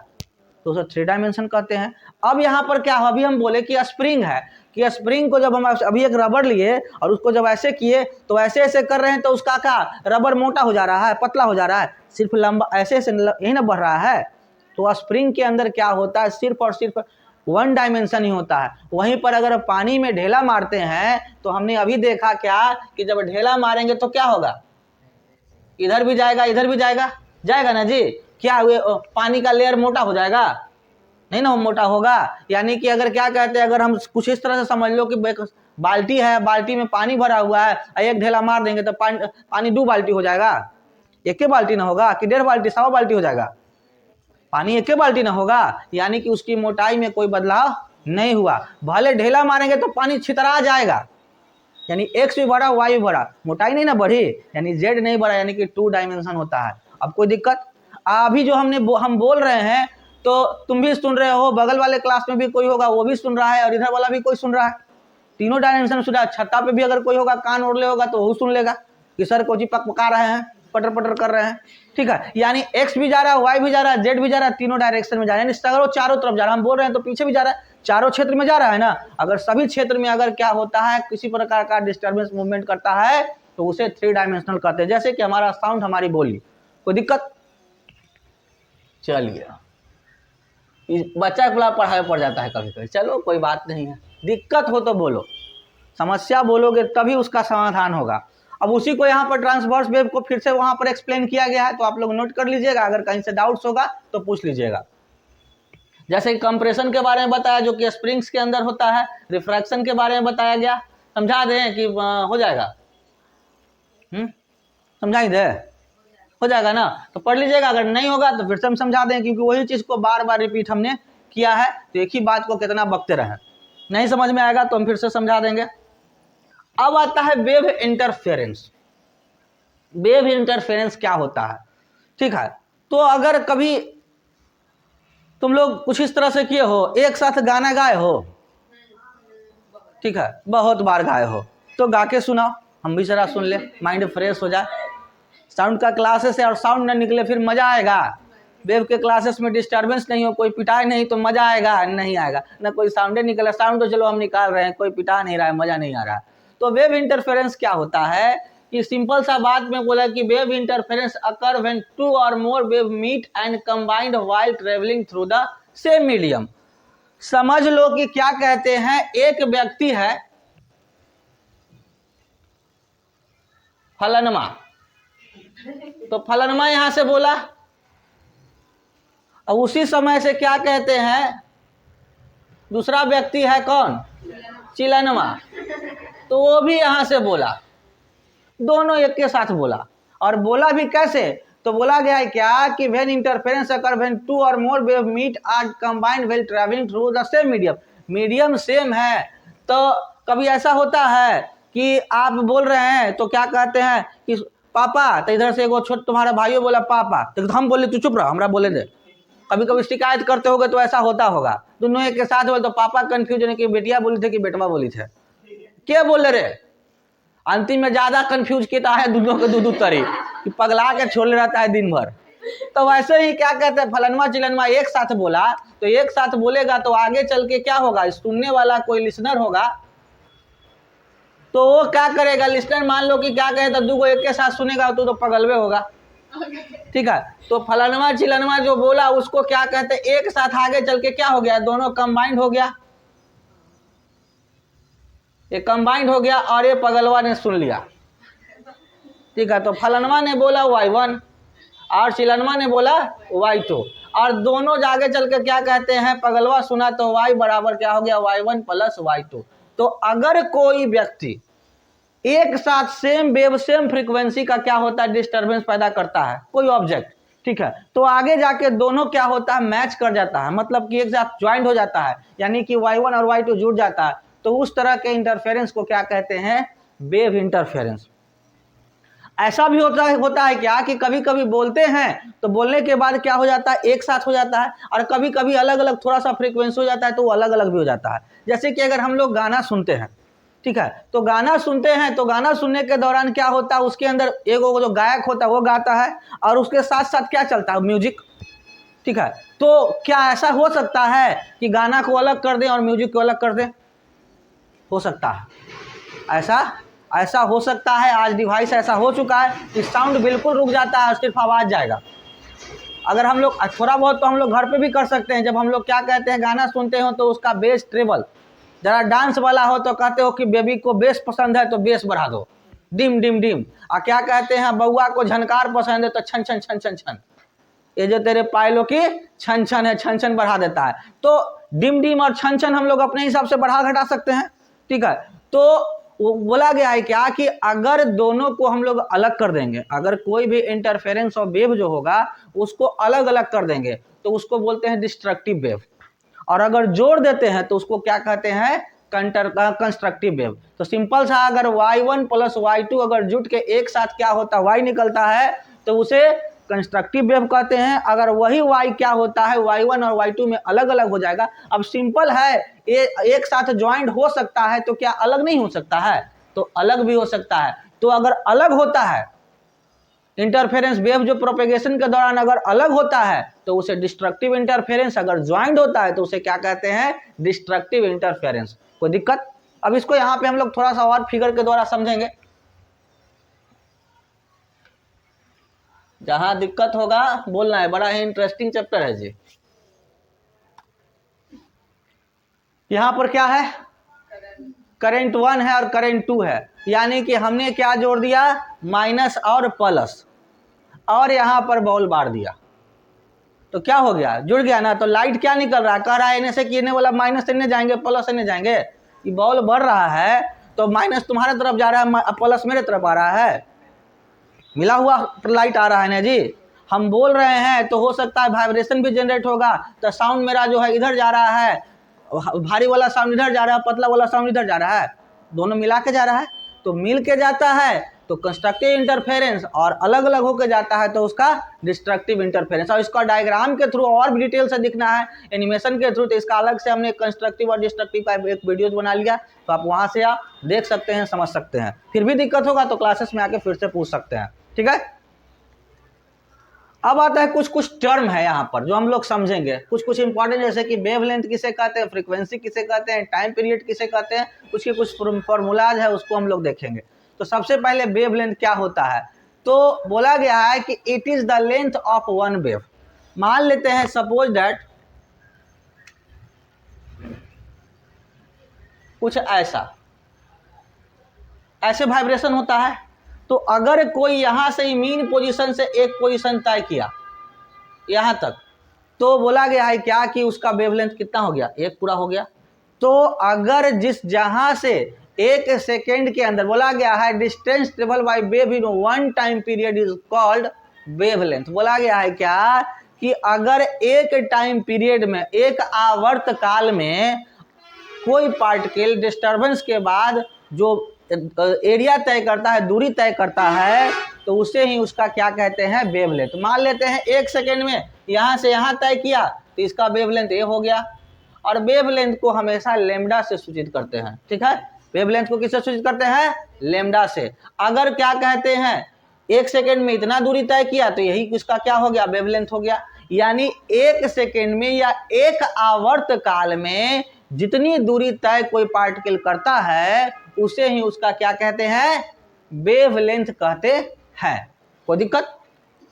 तो उसे थ्री डायमेंशन कहते हैं। अब यहाँ पर क्या, अभी हम बोले कि स्प्रिंग है, कि स्प्रिंग को जब हम अभी एक रबर लिए और उसको जब ऐसे किए तो ऐसे ऐसे कर रहे हैं तो उसका क्या, रबर मोटा हो जा रहा है, पतला हो जा रहा है, सिर्फ लंबा ऐसे ऐसे यही ना बढ़ रहा है। तो स्प्रिंग के अंदर क्या होता है, सिर्फ और सिर्फ वन डायमेंशन ही होता है। वहीं पर अगर पानी में ढेला मारते हैं तो हमने अभी देखा क्या कि जब ढेला मारेंगे तो क्या होगा, इधर भी जाएगा, इधर भी जाएगा, जाएगा ना जी। क्या हुए, पानी का लेयर मोटा हो जाएगा, नहीं ना मोटा होगा। यानी कि अगर क्या कहते हैं, अगर हम कुछ इस तरह से समझ लो कि बाल्टी है, बाल्टी में पानी भरा हुआ है, एक ढेला मार देंगे तो पानी 2 बाल्टी हो जाएगा, एक ही बाल्टी ना होगा कि 1.5 बाल्टी, 1.25 बाल्टी हो जाएगा, पानी एक ही बाल्टी ना होगा। यानी कि उसकी मोटाई में कोई बदलाव नहीं हुआ। भले ढेला मारेंगे तो पानी छितरा जाएगा, यानी एक्स भी बढ़ा, वाई भी बढ़ा, मोटाई नहीं ना बढ़ी, यानी जेड नहीं बढ़ा, यानी कि टू डायमेंशन होता है। अब कोई दिक्कत, अभी जो हम बोल रहे हैं तो तुम भी सुन रहे हो, बगल वाले क्लास में भी कोई होगा वो भी सुन रहा है, और इधर वाला भी कोई सुन रहा है, तीनों डायमेंशन सुन रहा है। छत्ता पे भी अगर कोई होगा कान ओढ़ ले होगा तो वो सुन लेगा कि सर कोची पका रहे हैं, पटर पटर कर रहे हैं, ठीक है। यानी एक्स भी जा रहा है, वाई भी जा रहा है, जेड भी जा रहा है, तीनों डायरेक्शन में जा रहा है, यानी अगर वो चारों तरफ जा रहा है, हम बोल रहे हैं तो पीछे भी जा रहा है, चारों क्षेत्र में जा रहा है ना। अगर सभी क्षेत्र में अगर क्या होता है, किसी प्रकार का डिस्टर्बेंस मूवमेंट करता है तो उसे थ्री डायमेंशनल कहते हैं। जैसे कि हमारा साउंड, हमारी बोली, कोई दिक्कत। चलिए, बच्चा के पढ़ाई पड़ जाता है कभी कभी, चलो कोई बात नहीं है, दिक्कत हो तो बोलो, समस्या बोलोगे तभी उसका समाधान होगा। अब उसी को यहाँ पर ट्रांसवर्स वेव को फिर से वहां पर एक्सप्लेन किया गया है, तो आप लोग नोट कर लीजिएगा, अगर कहीं से डाउट्स होगा तो पूछ लीजिएगा। जैसे कंप्रेशन के बारे में बताया जो कि स्प्रिंग्स के अंदर होता है, रिफ्रैक्शन के बारे में बताया गया, समझा दें कि हो जाएगा, समझाई दे, हो जाएगा ना, तो पढ़ लीजिएगा। अगर नहीं होगा तो फिर से हम समझा दें, क्योंकि वही चीज को बार बार रिपीट हमने किया है, तो एक ही बात को कितना बकते रहे। नहीं समझ में आएगा तो हम फिर से समझा देंगे। अब आता है वेव इंटरफेरेंस। वेव इंटरफेरेंस क्या होता है, ठीक है। तो अगर कभी तुम लोग कुछ इस तरह से किए हो, एक साथ गाना गाए हो, ठीक है, बहुत बार गाए हो, तो गा के सुनाओ, हम भी जरा सुन ले, माइंड फ्रेश हो जाए। साउंड का क्लासेस है और साउंड ना निकले फिर मजा आएगा। वेव के क्लासेस में डिस्टर्बेंस नहीं हो, कोई पिटाए नहीं तो मजा आएगा, नहीं आएगा ना, कोई साउंडे निकला, साउंड तो चलो हम निकाल रहे हैं, कोई पिटा नहीं रहा है, मजा नहीं आ रहा है। तो वेव इंटरफेरेंस क्या होता है कि सिंपल सा बात में बोला कि wave interference occur when two or more wave meet and combined while travelling through the same medium. समझ लो कि क्या कहते हैं, एक व्यक्ति है फलनमा, तो फलनमा यहां से बोला, अब उसी समय से क्या कहते हैं दूसरा व्यक्ति है कौन, चिलनमा, तो वो भी यहां से बोला, दोनों एक के साथ बोला। और बोला भी कैसे, तो बोला गया है क्या कि when interference occur when two or more wave meet are combined while travelling through the same medium. Medium same है, तो कभी ऐसा होता है कि आप बोल रहे हैं तो क्या कहते हैं कि पापा, तो इधर से एगो छोट तुम्हारा भाइयों बोला पापा, तो हम बोले तू चुप रहा, हमरा बोले दे। कभी कभी शिकायत करते होगे तो ऐसा होता होगा, दोनों एक के साथ बोले तो पापा कंफ्यूज होने की बेटिया बोली थे कि बेटवा बोली थे, क्या बोले रे, अंतिम में ज्यादा कंफ्यूज किया है दोनों के दू तरी कि पगला के छोड़ रहता है दिन भर। तो वैसे ही क्या कहते हैं, फलनवा चिलनवा एक साथ बोला, तो एक साथ बोलेगा तो आगे चल के क्या होगा, सुनने वाला कोई लिसनर होगा तो वो क्या करेगा, लिसनर मान लो कि क्या कहे तो दो एक के साथ सुनेगा तो पगलवे होगा, ठीक है। तो फलनवा चिलनवा जो बोला उसको क्या कहते हैं, एक साथ आगे चल के क्या हो गया, दोनों कंबाइंड हो गया, ये कंबाइंड हो गया और ये पगलवा ने सुन लिया, ठीक है। तो फलनवा ने बोला y1 और चिलनवा ने बोला y2, और दोनों जागे चल के क्या कहते हैं, पगलवा सुना तो y बराबर क्या हो गया, y1 प्लस y2। तो अगर कोई व्यक्ति एक साथ सेम वेव सेम फ्रीक्वेंसी का क्या होता है, डिस्टरबेंस पैदा करता है कोई ऑब्जेक्ट, ठीक है, तो आगे जाके दोनों क्या होता है, मैच कर जाता है, मतलब कि एक साथ ज्वाइंट हो जाता है, यानी कि y1 और y2 जुड़ जाता है, तो उस तरह के इंटरफेरेंस को क्या कहते हैं, वेव इंटरफेरेंस। ऐसा भी होता है क्या कि कभी कभी बोलते हैं तो बोलने के बाद क्या हो जाता है, एक साथ हो जाता है, और कभी कभी अलग अलग थोड़ा सा फ्रीक्वेंसी हो जाता है तो वो अलग अलग भी हो जाता है। जैसे कि अगर हम लोग गाना सुनते हैं, ठीक है, तो गाना सुनते हैं तो गाना सुनने के दौरान क्या होता है, उसके अंदर एक जो गायक होता है वो गाता है और उसके साथ साथ क्या चलता है, म्यूजिक, ठीक है, तो क्या ऐसा हो सकता है कि गाना को अलग कर दें और म्यूजिक को अलग कर दें? हो सकता है, ऐसा हो सकता है। आज डिवाइस ऐसा हो चुका है कि साउंड बिल्कुल रुक जाता है, सिर्फ आवाज़ जाएगा। अगर हम लोग थोड़ा बहुत तो हम लोग घर पे भी कर सकते हैं, जब हम लोग क्या कहते हैं, गाना सुनते हो तो उसका बेस ट्रेबल जरा डांस वाला हो तो कहते हो कि बेबी को बेस पसंद है तो बेस बढ़ा दो, डिम डिम डिम। और क्या कहते हैं, बउआ को झनकार पसंद है तो छन छन छन छन छन, ये जो तेरे पायलों की छन छन है, छन छन बढ़ा देता है। तो डिम डिम और छन छन हम लोग अपने हिसाब से बढ़ा घटा सकते हैं, ठीक है। तो वो बोला गया है क्या कि अगर दोनों को हम लोग अलग कर देंगे, अगर कोई भी इंटरफेरेंस और वेव जो होगा उसको अलग अलग कर देंगे तो उसको बोलते हैं डिस्ट्रक्टिव वेव, और अगर जोड़ देते हैं तो उसको क्या कहते हैं, कंस्ट्रक्टिव वेव। तो सिंपल सा, अगर y1 प्लस y2 अगर जुट के एक साथ क्या होता है, y निकलता है तो उसे कंस्ट्रक्टिव वेव कहते हैं। अगर वही y क्या होता है, y1 और y2 में अलग अलग हो जाएगा। अब सिंपल है, ये एक साथ ज्वाइंट हो सकता है तो क्या अलग नहीं हो सकता है, तो अलग भी हो सकता है। तो अगर अलग होता है इंटरफेरेंस वेव जो प्रोपेगेशन के दौरान अगर अलग होता है तो उसे डिस्ट्रक्टिव इंटरफेरेंस, अगर ज्वाइंट होता है तो उसे क्या कहते हैं, डिस्ट्रक्टिव इंटरफेरेंस। कोई दिक्कत? अब इसको यहाँ पे हम लोग थोड़ा सा और फिगर के द्वारा समझेंगे, जहां दिक्कत होगा बोलना है, बड़ा ही इंटरेस्टिंग चैप्टर है जी। यहां पर क्या है, करंट 1 है और करंट 2 है, यानी कि हमने क्या जोड़ दिया, माइनस और प्लस, और यहां पर बॉल बार दिया तो क्या हो गया, जुड़ गया ना। तो लाइट क्या निकल रहा है, कह रहा है इन्हें से कि इन्हें वाला माइनस इन्हें जाएंगे, प्लस इन्हें जाएंगे। ये बॉल बढ़ रहा है तो माइनस तुम्हारे तरफ जा रहा है, प्लस मेरे तरफ आ रहा है, मिला हुआ लाइट आ रहा है ना जी। हम बोल रहे हैं तो हो सकता है वाइब्रेशन भी जनरेट होगा, तो साउंड मेरा जो है इधर जा रहा है, भारी वाला साउंड इधर जा रहा है, पतला वाला साउंड इधर जा रहा है, दोनों मिला के जा रहा है। तो मिल के जाता है तो कंस्ट्रक्टिव इंटरफेरेंस, और अलग अलग होकर जाता है तो उसका डिस्ट्रक्टिव इंटरफेरेंस। और इसका डायग्राम के थ्रू और भी डिटेल से दिखना है, एनिमेशन के थ्रू, तो इसका अलग से हमने कंस्ट्रक्टिव और डिस्ट्रक्टिव का एक वीडियो बना लिया, तो आप वहां से आप देख सकते हैं, समझ सकते हैं। फिर भी दिक्कत होगा तो क्लासेस में आके फिर से पूछ सकते हैं, ठीक है। अब आता है कुछ टर्म है यहाँ पर जो हम लोग समझेंगे, कुछ इंपॉर्टेंट, जैसे कि वेवलेंथ किसे कहते हैं, फ्रीक्वेंसी किसे कहते हैं, टाइम पीरियड किसे कहते हैं, उसके कुछ फॉर्मूलाज है, उसको हम लोग देखेंगे। तो सबसे पहले वेवलेंथ क्या होता है, तो बोला गया है कि it is the length of one wave. मान लेते हैं सपोज दैट कुछ ऐसे वाइब्रेशन होता है, तो अगर कोई यहां से मीन पोजीशन से एक पोजीशन तय किया यहां तक, तो बोला गया है क्या कि उसका वेवलेंथ कितना हो गया, एक पूरा हो गया। तो अगर जहां से एक सेकेंड के अंदर, बोला गया है distance travel by wave in one time period is called wavelength. बोला गया है क्या कि अगर एक टाइम पीरियड में, एक आवर्त काल में कोई पार्टिकल डिस्टर्बेंस के बाद जो एरिया तय करता है, दूरी तय करता है, तो उसे ही उसका क्या कहते हैं, वेवलेंथ। मान लेते हैं एक सेकेंड में यहां से यहां तय किया तो इसका वेवलेंथ ए हो गया, और वेवलेंथ को हमेशा लेमडा से सूचित करते हैं, ठीक है। वेवलेंथ को किससे सूचित करते हैं, लेमडा से। अगर क्या कहते हैं एक सेकेंड में इतना दूरी तय किया तो यही इसका क्या हो गया, वेवलेंथ हो गया। यानी एक सेकेंड में या एक आवर्त काल में जितनी दूरी तय कोई पार्टिकल करता है उसे ही उसका क्या कहते हैं, वेवलेंथ कहते हैं। कोई दिक्कत?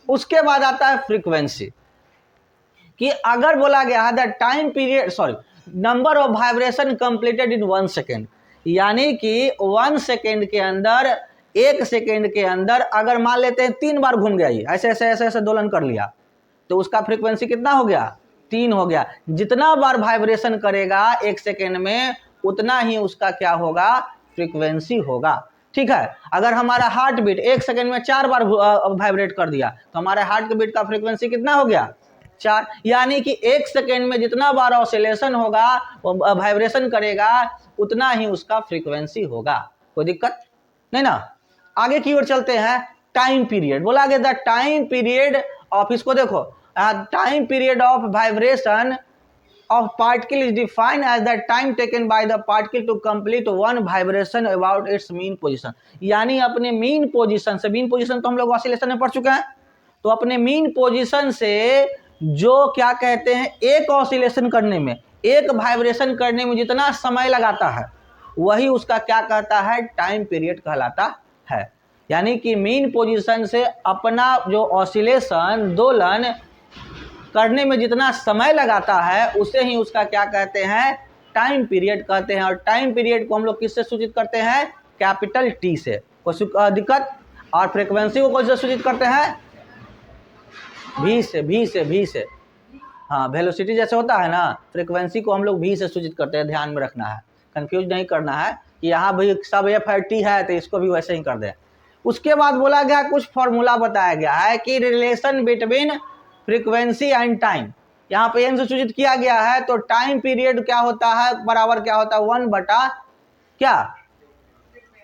उसके बाद आता है फ्रीक्वेंसी, कि अगर बोला गया है the time period, number of vibration completed in 1 second, यानी कि 1 सेकेंड के अंदर, एक सेकेंड के अंदर अगर मान लेते हैं 3 बार घूम गया, ये ऐसे दोलन कर लिया, तो उसका फ्रीक्वेंसी कितना हो गया, 3 हो गया। जितना बार वाइब्रेशन करेगा एक सेकेंड में उतना ही उसका क्या होगा, फ्रीक्वेंसी होगा। ठीक है, अगर हमारा हार्ट बीट 1 सेकंड में 4 बार वाइब्रेट कर दिया तो हमारे हार्ट के बीट का फ्रीक्वेंसी कितना हो गया, 4। यानी कि 1 सेकंड में जितना बार ऑसिलेशन होगा, वाइब्रेशन करेगा, उतना ही उसका फ्रीक्वेंसी होगा। कोई दिक्कत नहीं ना। आगे की ओर चलते हैं, टाइम पीरियड बोला गया, द टाइम पीरियड ऑफ, इसको देखो, time period of vibration of particle is defined as the time taken by the particle to complete one vibration about its mean position। यानी अपने मीन पोजीशन से, मीन पोजीशन तो हम लोग ऑसिलेशन में पढ़ चुके हैं, तो अपने मीन पोजीशन से जो क्या कहते हैं, एक ऑसिलेशन करने में, एक वाइब्रेशन करने में जितना समय लगाता है, वही उसका क्या कहता है, टाइम पीरियड कहलाता है। यानी कि मीन पोजीशन से अपना जो ऑसिलेशन, दोलन करने में जितना समय लगाता है, उसे ही उसका क्या कहते हैं, टाइम पीरियड कहते हैं। और टाइम पीरियड को हम लोग किससे सूचित करते हैं, कैपिटल टी से। कोई दिक्कत? और फ्रीक्वेंसी को कैसे सूचित करते हैं, भी से। हाँ, वेलोसिटी जैसे होता है ना, फ्रीक्वेंसी को हम लोग भी से सूचित करते हैं, ध्यान में रखना है, कंफ्यूज नहीं करना है कि यहाँ भी सब एफ है टी है तो इसको भी वैसे ही कर दें। उसके बाद बोला गया, कुछ फॉर्मूला बताया गया है कि relation between frequency and time, यहाँ पे एन से सूचित किया गया है, तो टाइम पीरियड क्या होता है, बराबर क्या होता है, 1 बटा क्या,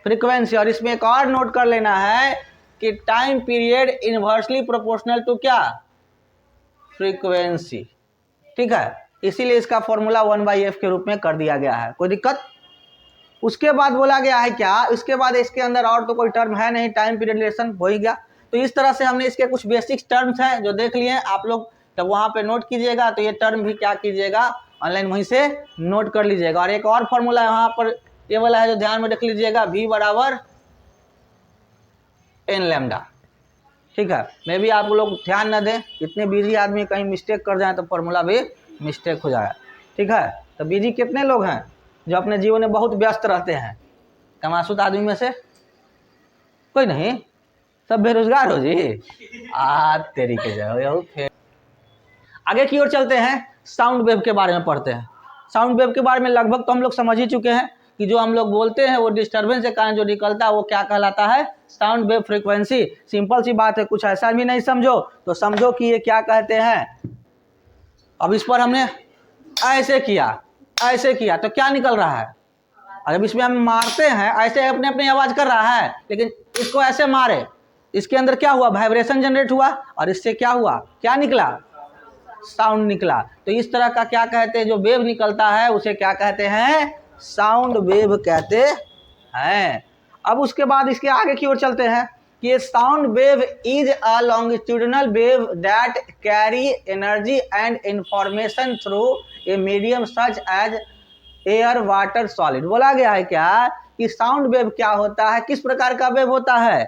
फ्रीक्वेंसी। और इसमें एक और नोट कर लेना है कि time period inversely proportional to क्या, फ्रीक्वेंसी। ठीक है, इसीलिए इसका फॉर्मूला 1/f के रूप में कर दिया गया है। कोई दिक्कत? उसके बाद बोला गया है क्या, इसके बाद इसके अंदर और तो कोई टर्म है नहीं, टाइम पीरियड रिलेशन हो ही गया। तो इस तरह से हमने इसके कुछ बेसिक टर्म्स हैं जो देख लिए, आप लोग जब वहां पे नोट कीजिएगा तो ये टर्म भी क्या कीजिएगा, ऑनलाइन वहीं से नोट कर लीजिएगा। और एक और फॉर्मूला यहाँ पर ये वाला है जो ध्यान में रख लीजिएगा, v बराबर n लैम्डा। ठीक है, मे भी आप लोग ध्यान न दें, इतने बिजी आदमी कहीं मिस्टेक कर जाए तो फॉर्मूला भी मिस्टेक हो जाए। ठीक है, तो बिजी कितने लोग हैं जो अपने जीवन में बहुत व्यस्त रहते हैं, कमाशुदा आदमी में से कोई नहीं, सब बेरोजगार हो जी। तेरी के जाओ। फिर आगे की ओर चलते हैं, साउंड वेव के बारे में पढ़ते हैं। साउंड वेव के बारे में लगभग तो हम लोग समझ ही चुके हैं कि जो हम लोग बोलते हैं वो डिस्टर्बेंस के कारण जो निकलता है वो क्या कहलाता है, साउंड वेव फ्रीक्वेंसी। सिंपल सी बात है, कुछ ऐसा भी नहीं समझो तो समझो कि ये क्या कहते हैं। अब इस पर हमने ऐसे किया तो क्या निकल रहा है, अगर इसमें हम मारते हैं ऐसे अपने अपने आवाज कर रहा है, लेकिन इसको ऐसे मारे, इसके अंदर क्या हुआ, वाइब्रेशन जनरेट हुआ, और इससे क्या हुआ, क्या निकला, साउंड निकला। तो इस तरह का क्या कहते हैं, जो वेव निकलता है उसे क्या कहते हैं, साउंड वेव कहते हैं। अब उसके बाद इसके आगे की ओर चलते हैं कि sound wave is a longitudinal wave that carry energy and information through a medium such as air, water, solid. बोला गया है क्या कि साउंड वेव क्या होता है, किस प्रकार का वेव होता है,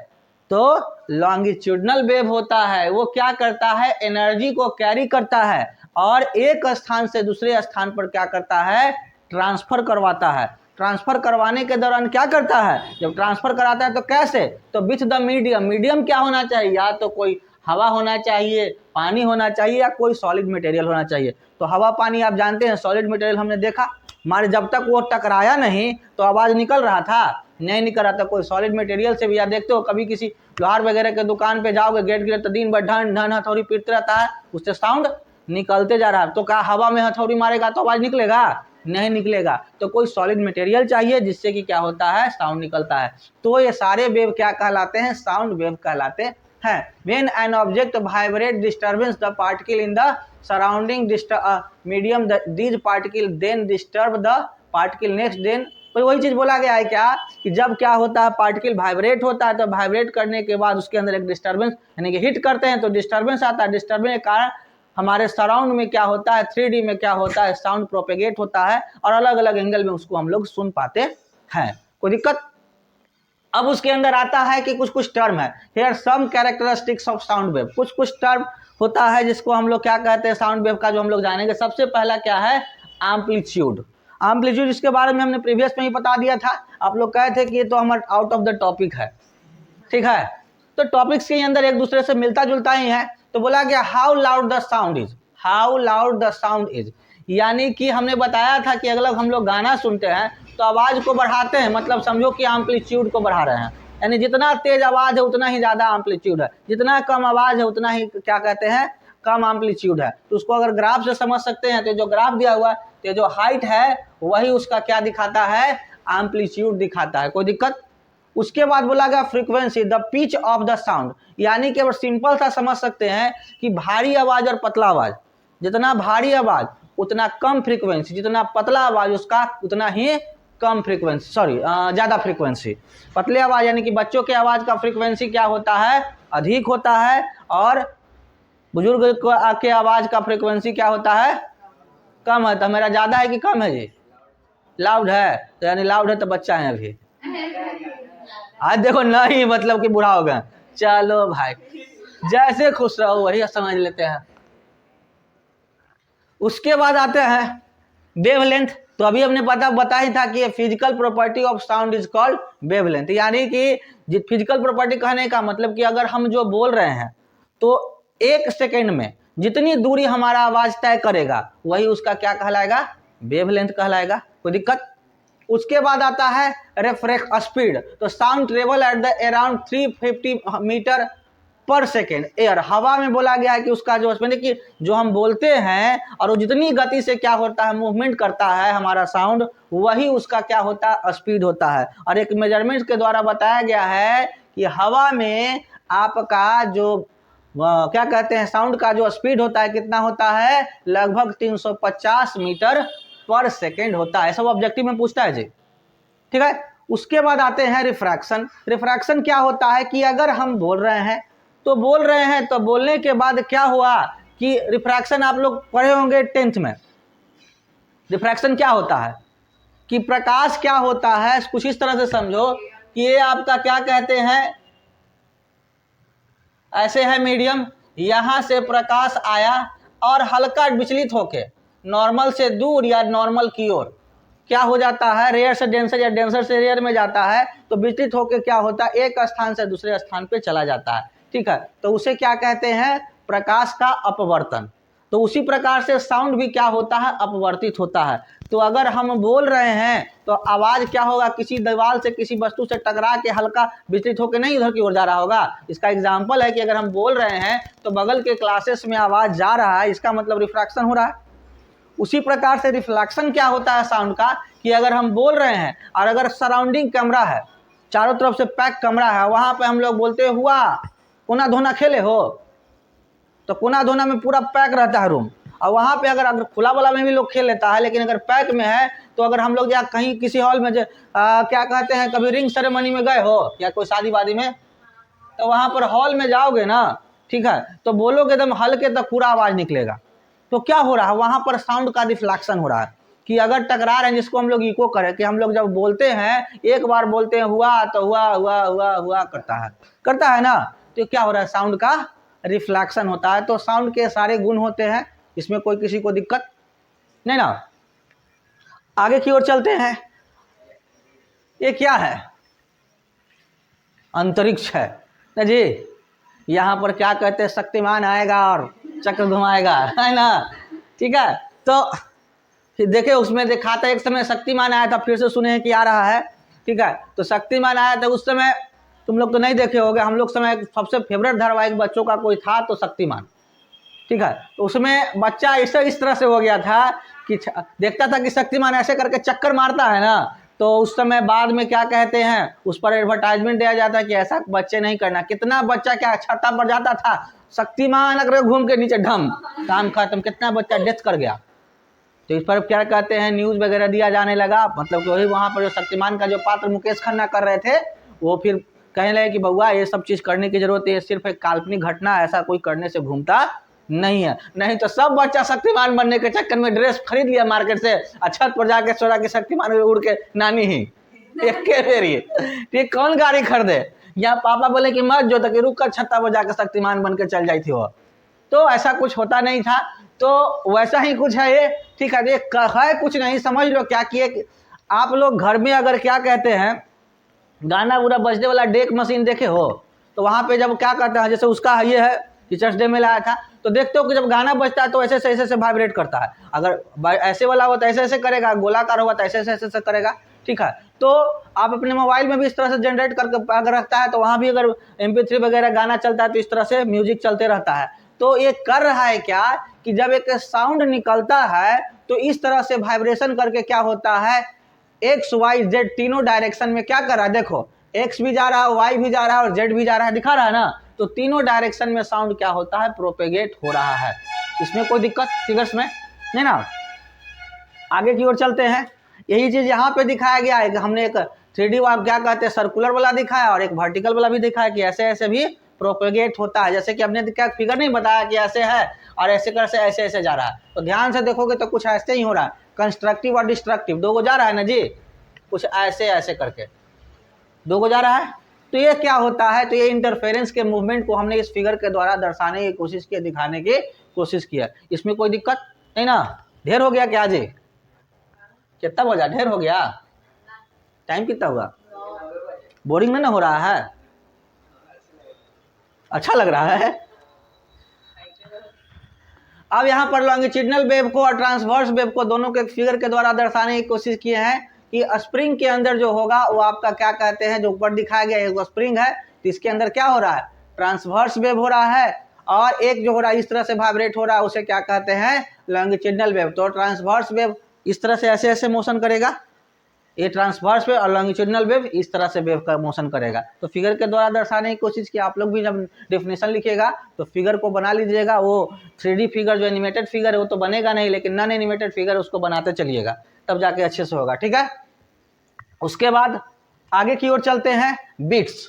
तो लॉन्गिट्यूडनल वेव होता है। वो क्या करता है, एनर्जी को कैरी करता है और एक स्थान से दूसरे स्थान पर क्या करता है, ट्रांसफर करवाता है। ट्रांसफर करवाने के दौरान क्या करता है, जब ट्रांसफर कराता है तो कैसे, तो विथ द मीडियम। मीडियम क्या होना चाहिए, या तो कोई हवा होना चाहिए, पानी होना चाहिए, या कोई सॉलिड मटेरियल होना चाहिए। तो हवा पानी आप जानते हैं, सॉलिड मटेरियल हमने देखा, हमारे जब तक वो टकराया नहीं तो आवाज़ निकल रहा था, नहीं निकल रहा था। कोई सॉलिड मटेरियल से भी, या देखते हो कभी किसी लोहार वगैरह के दुकान पे जाओगे, गेट गिरे तो दिन भर ढन ढन हथौड़ी पीटते रहता है, उससे साउंड निकलते जा रहा है। तो क्या हवा में हथौड़ी मारेगा तो आवाज़ निकलेगा, नहीं निकलेगा। तो कोई सॉलिड मटेरियल चाहिए जिससे कि क्या होता है, साउंड निकलता है। तो ये सारे वेव क्या कहलाते हैं, साउंड वेव कहलाते हैं। When an object vibrate disturbance the particle in the surrounding medium, these particle then disturb the particle next then. तो वही चीज बोला गया है क्या कि जब क्या होता है, पार्टिकल वाइब्रेट होता है, तो वाइब्रेट करने के बाद उसके अंदर एक डिस्टर्बेंस यानी कि हिट करते हैं तो डिस्टर्बेंस आता है। डिस्टर्बेंस के कारण हमारे सराउंड में क्या होता है, 3D में क्या होता है, साउंड प्रोपेगेट होता है और अलग अलग एंगल में उसको हम लोग सुन पाते हैं। कोई दिक्कत? अब उसके अंदर आता है कि कुछ कुछ टर्म है, here some characteristics of sound wave. कुछ कुछ टर्म होता है जिसको हम लोग क्या कहते हैं, साउंड वेव का, जो हम लोग जानेंगे। सबसे पहला क्या है, एम्पलीट्यूड। एम्पलीट्यूड इसके बारे में हमने प्रीवियस में ही बता दिया था, आप लोग कहे थे कि ये तो हमारे आउट ऑफ द टॉपिक है। ठीक है, तो टॉपिक्स के अंदर एक दूसरे से मिलता जुलता ही है। तो बोला गया how loud the sound is, how loud the sound is, यानी कि हमने बताया था कि अगर हम लोग गाना सुनते हैं तो आवाज़ को बढ़ाते हैं, मतलब समझो कि एम्पलीट्यूड को बढ़ा रहे हैं, यानी जितना तेज आवाज़ है उतना ही ज़्यादा एम्पलीट्यूड है, जितना कम आवाज़ है उतना ही क्या कहते हैं, कम एम्पलीट्यूड है। तो उसको अगर ग्राफ से समझ सकते हैं तो जो ग्राफ दिया हुआ है, तो जो हाइट है वही उसका क्या दिखाता है, एम्पलीट्यूड दिखाता है। कोई दिक्कत? उसके बाद बोला गया frequency, the pitch of the sound, यानी कि सिंपल सा समझ सकते हैं कि भारी आवाज़ और पतला आवाज़, जितना भारी आवाज़ उतना कम फ्रीक्वेंसी, जितना पतला आवाज़ उसका उतना ही कम फ्रीक्वेंसी, ज़्यादा फ्रीक्वेंसी। पतले आवाज़ यानी कि बच्चों के आवाज़ का फ्रीक्वेंसी क्या होता है, अधिक होता है, और बुजुर्ग के आवाज़ का फ्रीक्वेंसी क्या होता है, कम है। तो मेरा ज़्यादा है कि कम है जी? लाउड है, तो यानी लाउड है तो बच्चा है अभी। आज देखो नहीं, मतलब कि बुढ़ा हो गया। चलो भाई, जैसे खुश रहो वही समझ लेते हैं। उसके बाद आते हैं वेवलेंथ। तो अभी हमने बता ही था कि physical property of sound is called wavelength, यानी कि फिजिकल प्रॉपर्टी कहने का मतलब कि अगर हम जो बोल रहे हैं तो 1 सेकेंड में जितनी दूरी हमारा आवाज तय करेगा वही उसका क्या कहलाएगा, वेवलेंथ कहलाएगा। कोई दिक्कत? उसके बाद आता है रिफ्रेक्शन स्पीड। तो sound travel at the around 350 metre per second air, हवा में बोला गया है कि उसका जो कि जो हम बोलते हैं और वो जितनी गति से क्या होता है, मूवमेंट करता है हमारा साउंड, वही उसका क्या होता है, स्पीड होता है। और एक मेजरमेंट के द्वारा बताया गया है कि हवा में आपका जो क्या कहते हैं, साउंड का जो स्पीड होता है कितना होता है, लगभग 350 मीटर पर सेकेंड होता है। सब ऑब्जेक्टिव में पूछता है जी, ठीक है। उसके बाद आते हैं रिफ्रैक्शन। रिफ्रैक्शन क्या होता है कि अगर हम बोल रहे हैं तो बोलने के बाद क्या हुआ कि रिफ्रैक्शन आप लोग पढ़े होंगे 10th में। रिफ्रैक्शन क्या होता है कि प्रकाश क्या होता है, कुछ इस तरह से समझो कि ये आपका क्या कहते हैं, ऐसे है मीडियम, यहां से प्रकाश आया और हल्का विचलित होके नॉर्मल से दूर या नॉर्मल की ओर क्या हो जाता है, रेयर से डेंसर या डेंसर से रेयर में जाता है, तो विचलित होके क्या होता है, एक स्थान से दूसरे स्थान पे चला जाता है, ठीक है। तो उसे क्या कहते हैं, प्रकाश का अपवर्तन। तो उसी प्रकार से साउंड भी क्या होता है, अपवर्तित होता है। तो अगर हम बोल रहे हैं तो आवाज़ क्या होगा, किसी दीवार से किसी वस्तु से टकरा के हल्का विचलित होकर नहीं उधर की ओर जा रहा होगा। इसका एग्जाम्पल है कि अगर हम बोल रहे हैं तो बगल के क्लासेस में आवाज़ जा रहा है, इसका मतलब रिफ्रैक्शन हो रहा है। उसी प्रकार से रिफ्लेक्शन क्या होता है साउंड का, कि अगर हम बोल रहे हैं और अगर सराउंडिंग कैमरा है, चारों तरफ से पैक कमरा है, वहाँ पे हम लोग बोलते हुआ कोना धोना खेले हो, तो कोना धोना में पूरा पैक रहता है रूम, और वहाँ पे अगर खुला वाला में भी लोग खेल लेता है, लेकिन अगर पैक में है तो अगर हम लोग या कहीं किसी हॉल में क्या कहते हैं, कभी रिंग सेरेमनी में गए हो या कोई शादी वादी में, तो वहाँ पर हॉल में जाओगे ना, ठीक है, तो बोलोगे एकदम हल्के तक पूरा आवाज़ निकलेगा। तो क्या हो रहा है, वहाँ पर साउंड का रिफ्लेक्शन हो रहा है कि अगर टकरा रहे हैं, जिसको हम लोग इको करें, कि हम लोग जब बोलते हैं एक बार बोलते हैं हुआ तो हुआ हुआ हुआ हुआ करता है ना, तो क्या हो रहा है, साउंड का रिफ्लेक्शन होता है। तो साउंड के सारे गुण होते हैं, इसमें कोई किसी को दिक्कत नहीं ना। आगे की ओर चलते हैं। ये क्या है, अंतरिक्ष है ना जी। यहाँ पर क्या कहते हैं, शक्तिमान आएगा और चक्र घुमाएगा, है ना, ठीक है। तो देखे उसमें दिखाता, एक समय शक्तिमान आया था, फिर से सुने कि आ रहा है, ठीक है। तो शक्तिमान आया था, उस समय तुम लोग तो नहीं देखे होगे, हम लोग समय सबसे फेवरेट धारावाहिक बच्चों का कोई था तो शक्तिमान, ठीक है। तो उसमें बच्चा इस तरह से हो गया था कि देखता था कि शक्तिमान ऐसे करके चक्कर मारता है ना, तो उस समय बाद में क्या कहते हैं, उस पर एडवर्टाइजमेंट दिया जाता है कि ऐसा बच्चे नहीं करना। कितना बच्चा क्या छत्ता पर जाता था, शक्तिमान अगर घूम के नीचे ढम, काम खत्म, कितना बच्चा डेथ कर गया। तो इस पर क्या कहते हैं, न्यूज़ वगैरह दिया जाने लगा, मतलब कि वही वहाँ पर जो शक्तिमान का जो पात्र मुकेश खन्ना कर रहे थे, वो फिर कहने लगे कि बउआ ये सब चीज़ करने की जरूरत है, सिर्फ एक काल्पनिक घटना, ऐसा कोई करने से घूमता नहीं है। नहीं तो सब बच्चा शक्तिमान बनने के चक्कर में ड्रेस खरीद लिया मार्केट से, छत पर जाके सोचा कि शक्तिमान में उड़ के नानी ही एक के फेरिए, कौन गाड़ी खरीदे, यहाँ पापा बोले कि मत जो, तक रुक कर छत्ता पर जाकर शक्तिमान बन के चल जाई थी वो। तो ऐसा कुछ होता नहीं था, तो वैसा ही कुछ है ये, ठीक है। ये है कुछ नहीं, समझ लो क्या किए आप लोग घर में, अगर क्या कहते हैं गाना पूरा बजने वाला डेक मशीन देखे हो, तो वहाँ पे जब क्या करते हैं, जैसे उसका ये है टीचर्स डे में लाया था। तो देखते हो कि जब गाना बजता है तो ऐसे ऐसे वाइब्रेट करता है, अगर ऐसे वाला हो तो ऐसे ऐसे करेगा, गोलाकार हुआ तो ऐसे ऐसे करेगा, ठीक है। तो आप अपने मोबाइल में भी इस तरह से जनरेट करके अगर रखता है तो वहाँ भी अगर MP3 वगैरह गाना चलता है तो इस तरह से म्यूजिक चलते रहता है। तो ये कर रहा है क्या कि जब एक साउंड निकलता है तो इस तरह से वाइब्रेशन करके क्या होता है, XYZ तीनों डायरेक्शन में क्या कर रहा है, देखो X भी जा रहा है, Y भी जा रहा है और Z भी जा रहा है, दिखा रहा है ना। तो तीनों डायरेक्शन में साउंड क्या होता है, प्रोपेगेट हो रहा है। इसमें कोई दिक्कत फिगर्स में नहीं ना। आगे की ओर चलते हैं। यही चीज यहाँ पे दिखाया गया है कि हमने एक 3D आप क्या कहते हैं सर्कुलर वाला दिखाया और एक वर्टिकल वाला भी दिखाया कि ऐसे ऐसे भी प्रोपेगेट होता है। जैसे कि हमने क्या फिगर नहीं बताया कि ऐसे है और ऐसे कर से ऐसे ऐसे जा रहा है, तो ध्यान से देखोगे तो कुछ ऐसे ही हो रहा है, कंस्ट्रक्टिव और डिस्ट्रक्टिव दो को जा रहा है ना जी, कुछ ऐसे ऐसे करके दो को जा रहा है। तो ये क्या होता है, तो ये इंटरफेरेंस के मूवमेंट को हमने इस फिगर के द्वारा दर्शाने की कोशिश की, दिखाने की कोशिश किया। इसमें कोई दिक्कत नहीं ना। ढेर हो गया क्या जी, कितना बजा, ढेर हो गया, टाइम कितना हुआ, बोरिंग में ना हो रहा है, अच्छा लग रहा है। अब यहाँ पर लॉन्गिट्यूडिनल वेव को और ट्रांसवर्स वेव को दोनों के फिगर के द्वारा दर्शाने की कोशिश किए हैं कि स्प्रिंग के अंदर जो होगा वो आपका क्या कहते हैं, जो ऊपर दिखाया गया है वो स्प्रिंग है, तो इसके अंदर क्या हो रहा है, ट्रांसवर्स वेव हो रहा है, और एक जो हो रहा है इस तरह से वाइब्रेट हो रहा है उसे क्या कहते हैं, लॉन्गिट्यूडिनल वेव। तो ट्रांसवर्स वेव इस तरह से ऐसे ऐसे मोशन करेगा, ये ट्रांसवर्स वेव, और लॉन्गिट्यूडिनल वेव इस तरह से वेव का मोशन करेगा। तो फिगर के द्वारा दर्शाने की कोशिश की। आप लोग भी जब डेफिनेशन लिखिएगा तो फिगर को बना लीजिएगा। वो 3D फिगर जो एनिमेटेड फिगर है वो तो बनेगा नहीं, लेकिन नॉन एनिमेटेड फिगर उसको बनाते चलिएगा, तब जाके अच्छे से होगा, ठीक है। उसके बाद आगे की ओर चलते हैं। बीट्स,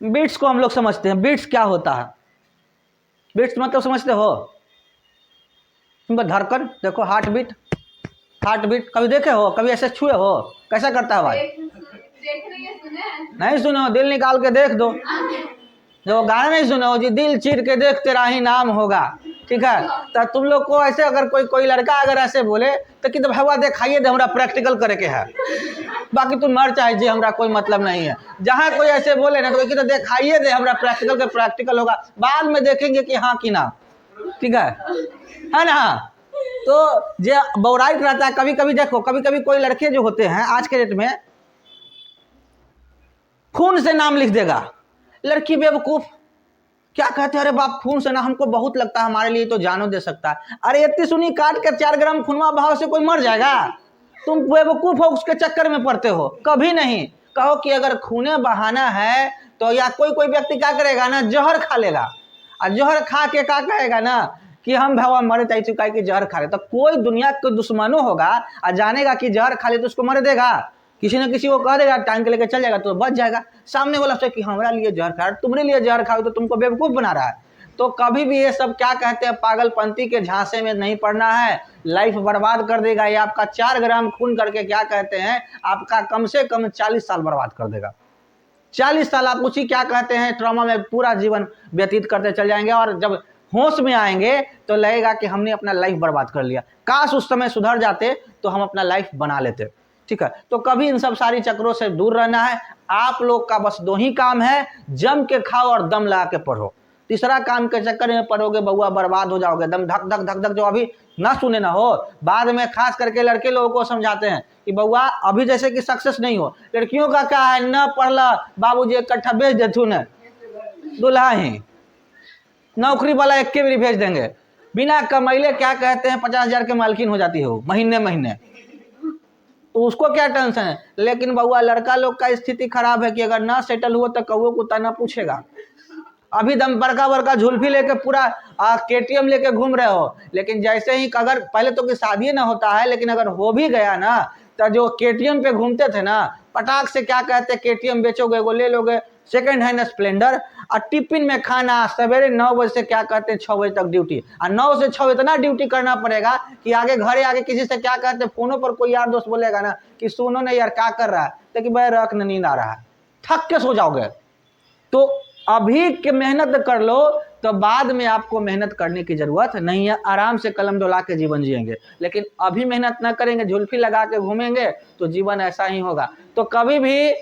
बीट्स को हम लोग समझते हैं। बीट्स क्या होता है, बीट्स मतलब समझते हो, धड़कन, देखो हार्ट बीट, हार्ट बीट कभी देखे हो, कभी ऐसे छुए हो, कैसा करता है भाई, नहीं सुने हो, दिल निकाल के देख दो। जो गाना नहीं सुने हो जी, दिल चीर के देख तेरा ही नाम होगा, ठीक है। तो तुम लोग को ऐसे अगर कोई लड़का अगर ऐसे बोले तो कि भगवा दिखाइए दे, हमरा प्रैक्टिकल करे के है, बाकी तुम मर चाहे जी, हमरा कोई मतलब नहीं है। जहाँ कोई ऐसे बोले ना तो दिखाइए दे हमरा प्रैक्टिकल के प्रैक्टिकल होगा, बाद में देखेंगे कि हाँ कि ना, ठीक है ना। तो जो बौराइट रहता है, कभी कभी देखो, कभी कभी कोई लड़के जो होते हैं आज के डेट में खून से नाम लिख देगा, लड़की बेवकूफ, क्या कहते हैं, अरे बाप खून से ना, हमको बहुत लगता है, हमारे लिए तो जानो दे सकता है। अरे इतनी सुनी काट के 4 ग्राम खूनवा भाव से कोई मर जाएगा, तुम बेवकूफ हो, उसके चक्कर में पड़ते हो, कभी नहीं। कहो कि अगर खूने बहाना है तो या कोई व्यक्ति क्या करेगा ना, जहर खा लेगा, और जहर खा के क्या कहेगा ना कि हम भगवान मरे चाहे चुका कि जहर खा ले। तो कोई दुनिया के दुश्मनों होगा और जानेगा कि जहर खा ले तो उसको मर देगा, किसी न किसी को कह देगा, टांग के लेकर चल जाएगा तो बच जाएगा। सामने वाला सोचे कि हमारा लिए जहर खा, तुम्हारे लिए जहर खाओ तो तुमको बेवकूफ बना रहा है। तो कभी भी ये सब क्या कहते हैं, पागलपंती के झांसे में नहीं पड़ना है, लाइफ बर्बाद कर देगा। ये आपका 4 ग्राम खून करके क्या कहते हैं, आपका कम से कम 40 साल बर्बाद कर देगा। 40 साल आप उसी क्या कहते हैं ट्रॉमा में पूरा जीवन व्यतीत करते चल जाएंगे, और जब होश में आएंगे तो लगेगा कि हमने अपना लाइफ बर्बाद कर लिया। काश उस समय सुधर जाते तो हम अपना लाइफ बना लेते, ठीक है। तो कभी इन सब सारी चक्रों से दूर रहना है। आप लोग का बस 2 ही काम है, जम के खाओ और दम लगा के पढ़ो। तीसरा काम के चक्कर में पढ़ोगे बउआ बर्बाद हो जाओगे, दम धक धक धक धक जो अभी ना सुने ना हो, बाद में खास करके लड़के लोगों को समझाते हैं कि बउआ अभी जैसे कि सक्सेस नहीं हो, लड़कियों का क्या है, न पढ़ला बाबूजी 1 कट्ठा बेच देथु न दुल्हा ही, नौकरी वाला 1 के भी भेज देंगे, बिना कमैले क्या कहते हैं 50,000 के मालकिन हो जाती हो महीने महीने, तो उसको क्या टेंशन है। लेकिन बउआ लड़का लोग का स्थिति खराब है कि अगर ना सेटल हुआ तो कौओ कुत्ता ना पूछेगा। अभी दम बड़का बड़का झुल्फी लेके पूरा KTM लेके घूम रहे हो, लेकिन जैसे ही अगर पहले तो कि शादी ना होता है, लेकिन अगर हो भी गया ना तो जो KTM पे घूमते थे ना, पटाख से क्या कहते हैं KTM बेचोगे, वो ले लोगे सेकेंड हैंड स्प्लेंडर, और टिफिन में खाना, सवेरे 9 बजे से क्या कहते हैं 6 बजे तक ड्यूटी, और 9 से 6 इतना ड्यूटी करना पड़ेगा कि आगे घरे आगे किसी से क्या कहते हैं फोनों पर कोई यार दोस्त बोलेगा ना कि सुनो ना यार क्या कर रहा है, तो कि भाई रख नींद आ रहा है, थक के सो जाओगे। तो अभी के मेहनत कर लो तो बाद में आपको मेहनत करने की जरूरत नहीं है, आराम से कलम डोला के जीवन जिएंगे। लेकिन अभी मेहनत ना करेंगे, झुल्फी लगा के घूमेंगे तो जीवन ऐसा ही होगा। तो कभी भी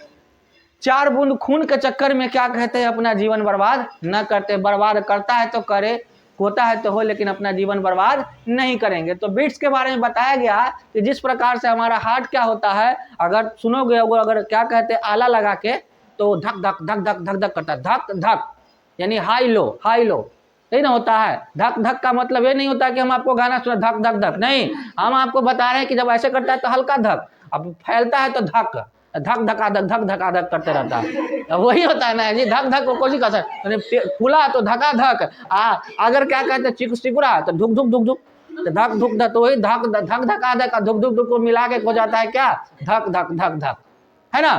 4 बूंद खून के चक्कर में क्या कहते हैं अपना जीवन बर्बाद न करते। बर्बाद करता है तो करे, होता है तो हो, लेकिन अपना जीवन बर्बाद नहीं करेंगे। तो बीट्स के बारे में बताया गया कि जिस प्रकार से हमारा हार्ट क्या होता है, अगर सुनोगे अगर क्या कहते हैं आला लगा के, तो धक धक धक धक धक धक करता है, धक धक यानी हाई लो हाई लो, यही ना होता है। धक धक का मतलब ये नहीं होता कि हम आपको गाना सुना धक धक धक, नहीं, हम आपको बता रहे हैं कि जब ऐसे करता है तो हल्का धक, अब फैलता है तो धक धक धका धक करते रहता है, वही होता है ना जी। धक धक को कोशिश कर फूला तो धका धक, अगर क्या कहते हैं चिक सिकुड़ा तो धुक धुक धुक धुक, तो धक धुक धक, तो वही धक धक धका धक धुक धुक धुक को मिला के हो जाता है क्या, धक धक धक धक, है ना।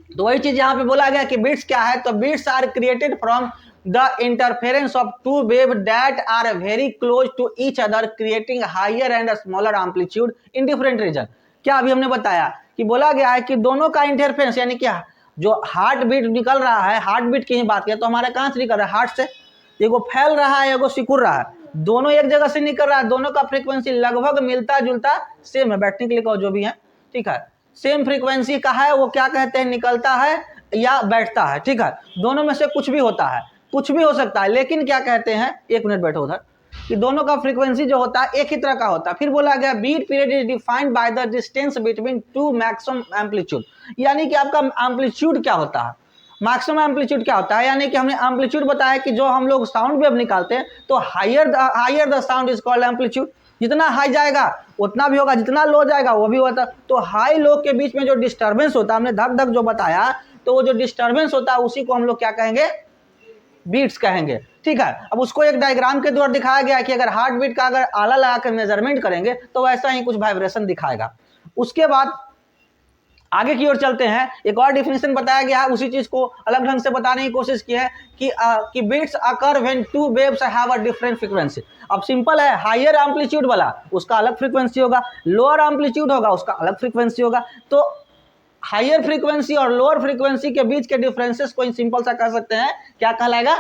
तो वही चीज यहाँ पे बोला गया कि बीट्स क्या है, तो beats are created from the interference of two wave that are very close to each other creating higher and smaller amplitude in different region. क्या अभी हमने बताया कि बोला गया है कि दोनों का इंटरफेरेंस, यानी क्या जो हार्ट बीट निकल रहा है, हार्ट बीट की ही बात किया तो हमारे कहाँ से निकल रहा है, हार्ट से। एगो फैल रहा है, एगो सिकुड़ रहा है, दोनों एक जगह से निकल रहा है, दोनों का फ्रीक्वेंसी लगभग मिलता जुलता सेम है, बैठने के लिए कहो जो भी है, ठीक है, सेम फ्रीक्वेंसी का है। वो क्या कहते हैं, निकलता है या बैठता है, ठीक है, दोनों में से कुछ भी होता है, कुछ भी हो सकता है, लेकिन क्या कहते हैं, एक मिनट बैठो उधर, कि दोनों का फ्रीक्वेंसी जो होता है एक ही तरह का होता है। फिर बोला गया beat period is defined by the distance between two maximum amplitude, यानी कि आपका एम्पलीट्यूड क्या होता है, मैक्सिमम एम्पलीट्यूड क्या होता है, यानी कि हमने एम्पलीट्यूड बताया कि जो हम लोग साउंड वेव निकालते हैं तो higher the sound is called amplitude, जितना हाई जाएगा उतना भी होगा, जितना लो जाएगा वो भी होता। तो हाई लो के बीच में जो डिस्टर्बेंस होता है, हमने धक धक जो बताया, तो वो जो डिस्टर्बेंस होता है उसी को हम लोग क्या कहेंगे, बीट्स कहेंगे, ठीक है। अब उसको एक डायग्राम के द्वारा दिखाया गया कि अगर हार्ट बीट का अगर आला लगा कर मेजरमेंट करेंगे तो वैसा ही कुछ वाइब्रेशन दिखाएगा। उसके बाद आगे की ओर चलते हैं, एक और डिफिनेशन बताया गया है, उसी चीज को अलग ढंग से बताने की कोशिश की है कि beats occur when two waves have a different frequency. अब सिंपल है, हायर एम्पलीट्यूड वाला उसका अलग फ्रीक्वेंसी होगा, लोअर एम्पलीट्यूड होगा उसका अलग फ्रीक्वेंसी होगा। तो हायर फ्रीक्वेंसी और लोअर फ्रीक्वेंसी के बीच के डिफरेंसेस को सिंपल सा कह सकते हैं, क्या कहलाएगा,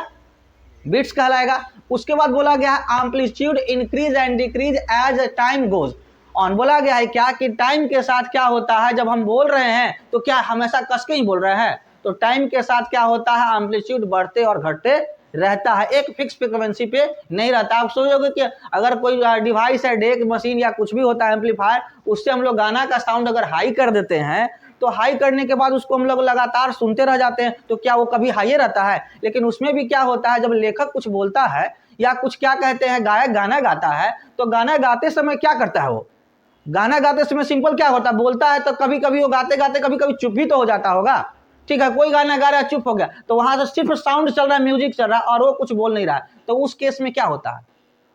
बीट्स कहलाएगा। उसके बाद बोला गया है amplitude increase and decrease as time goes on. बोला गया है क्या कि टाइम के साथ क्या होता है, जब हम बोल रहे हैं तो क्या हमेशा कस के ही बोल रहे हैं, तो टाइम के साथ क्या होता है, एम्पलीट्यूड बढ़ते और घटते रहता है, एक फिक्स फ्रीक्वेंसी पे नहीं रहता। आप सोचोगे कि अगर कोई डिवाइस है, डेक मशीन या कुछ भी होता है एम्पलीफायर, उससे हम लोग गाना का साउंड अगर हाई कर देते हैं तो हाई करने के बाद उसको हम लोग लगातार सुनते रह जाते हैं, तो क्या वो कभी हाई रहता है। लेकिन उसमें भी क्या होता है, जब लेखक कुछ बोलता है या कुछ क्या कहते हैं गायक गाना गाता है, तो गाना गाते समय क्या करता है, वो गाना गाते समय सिंपल क्या होता है, बोलता है तो कभी कभी वो गाते गाते कभी कभी चुप भी तो हो जाता होगा, ठीक है। कोई गाना गा रहा है चुप हो गया, तो वहां से सिर्फ साउंड चल रहा है, म्यूजिक चल रहा है और वो कुछ बोल नहीं रहा है, तो उस केस में क्या होता है,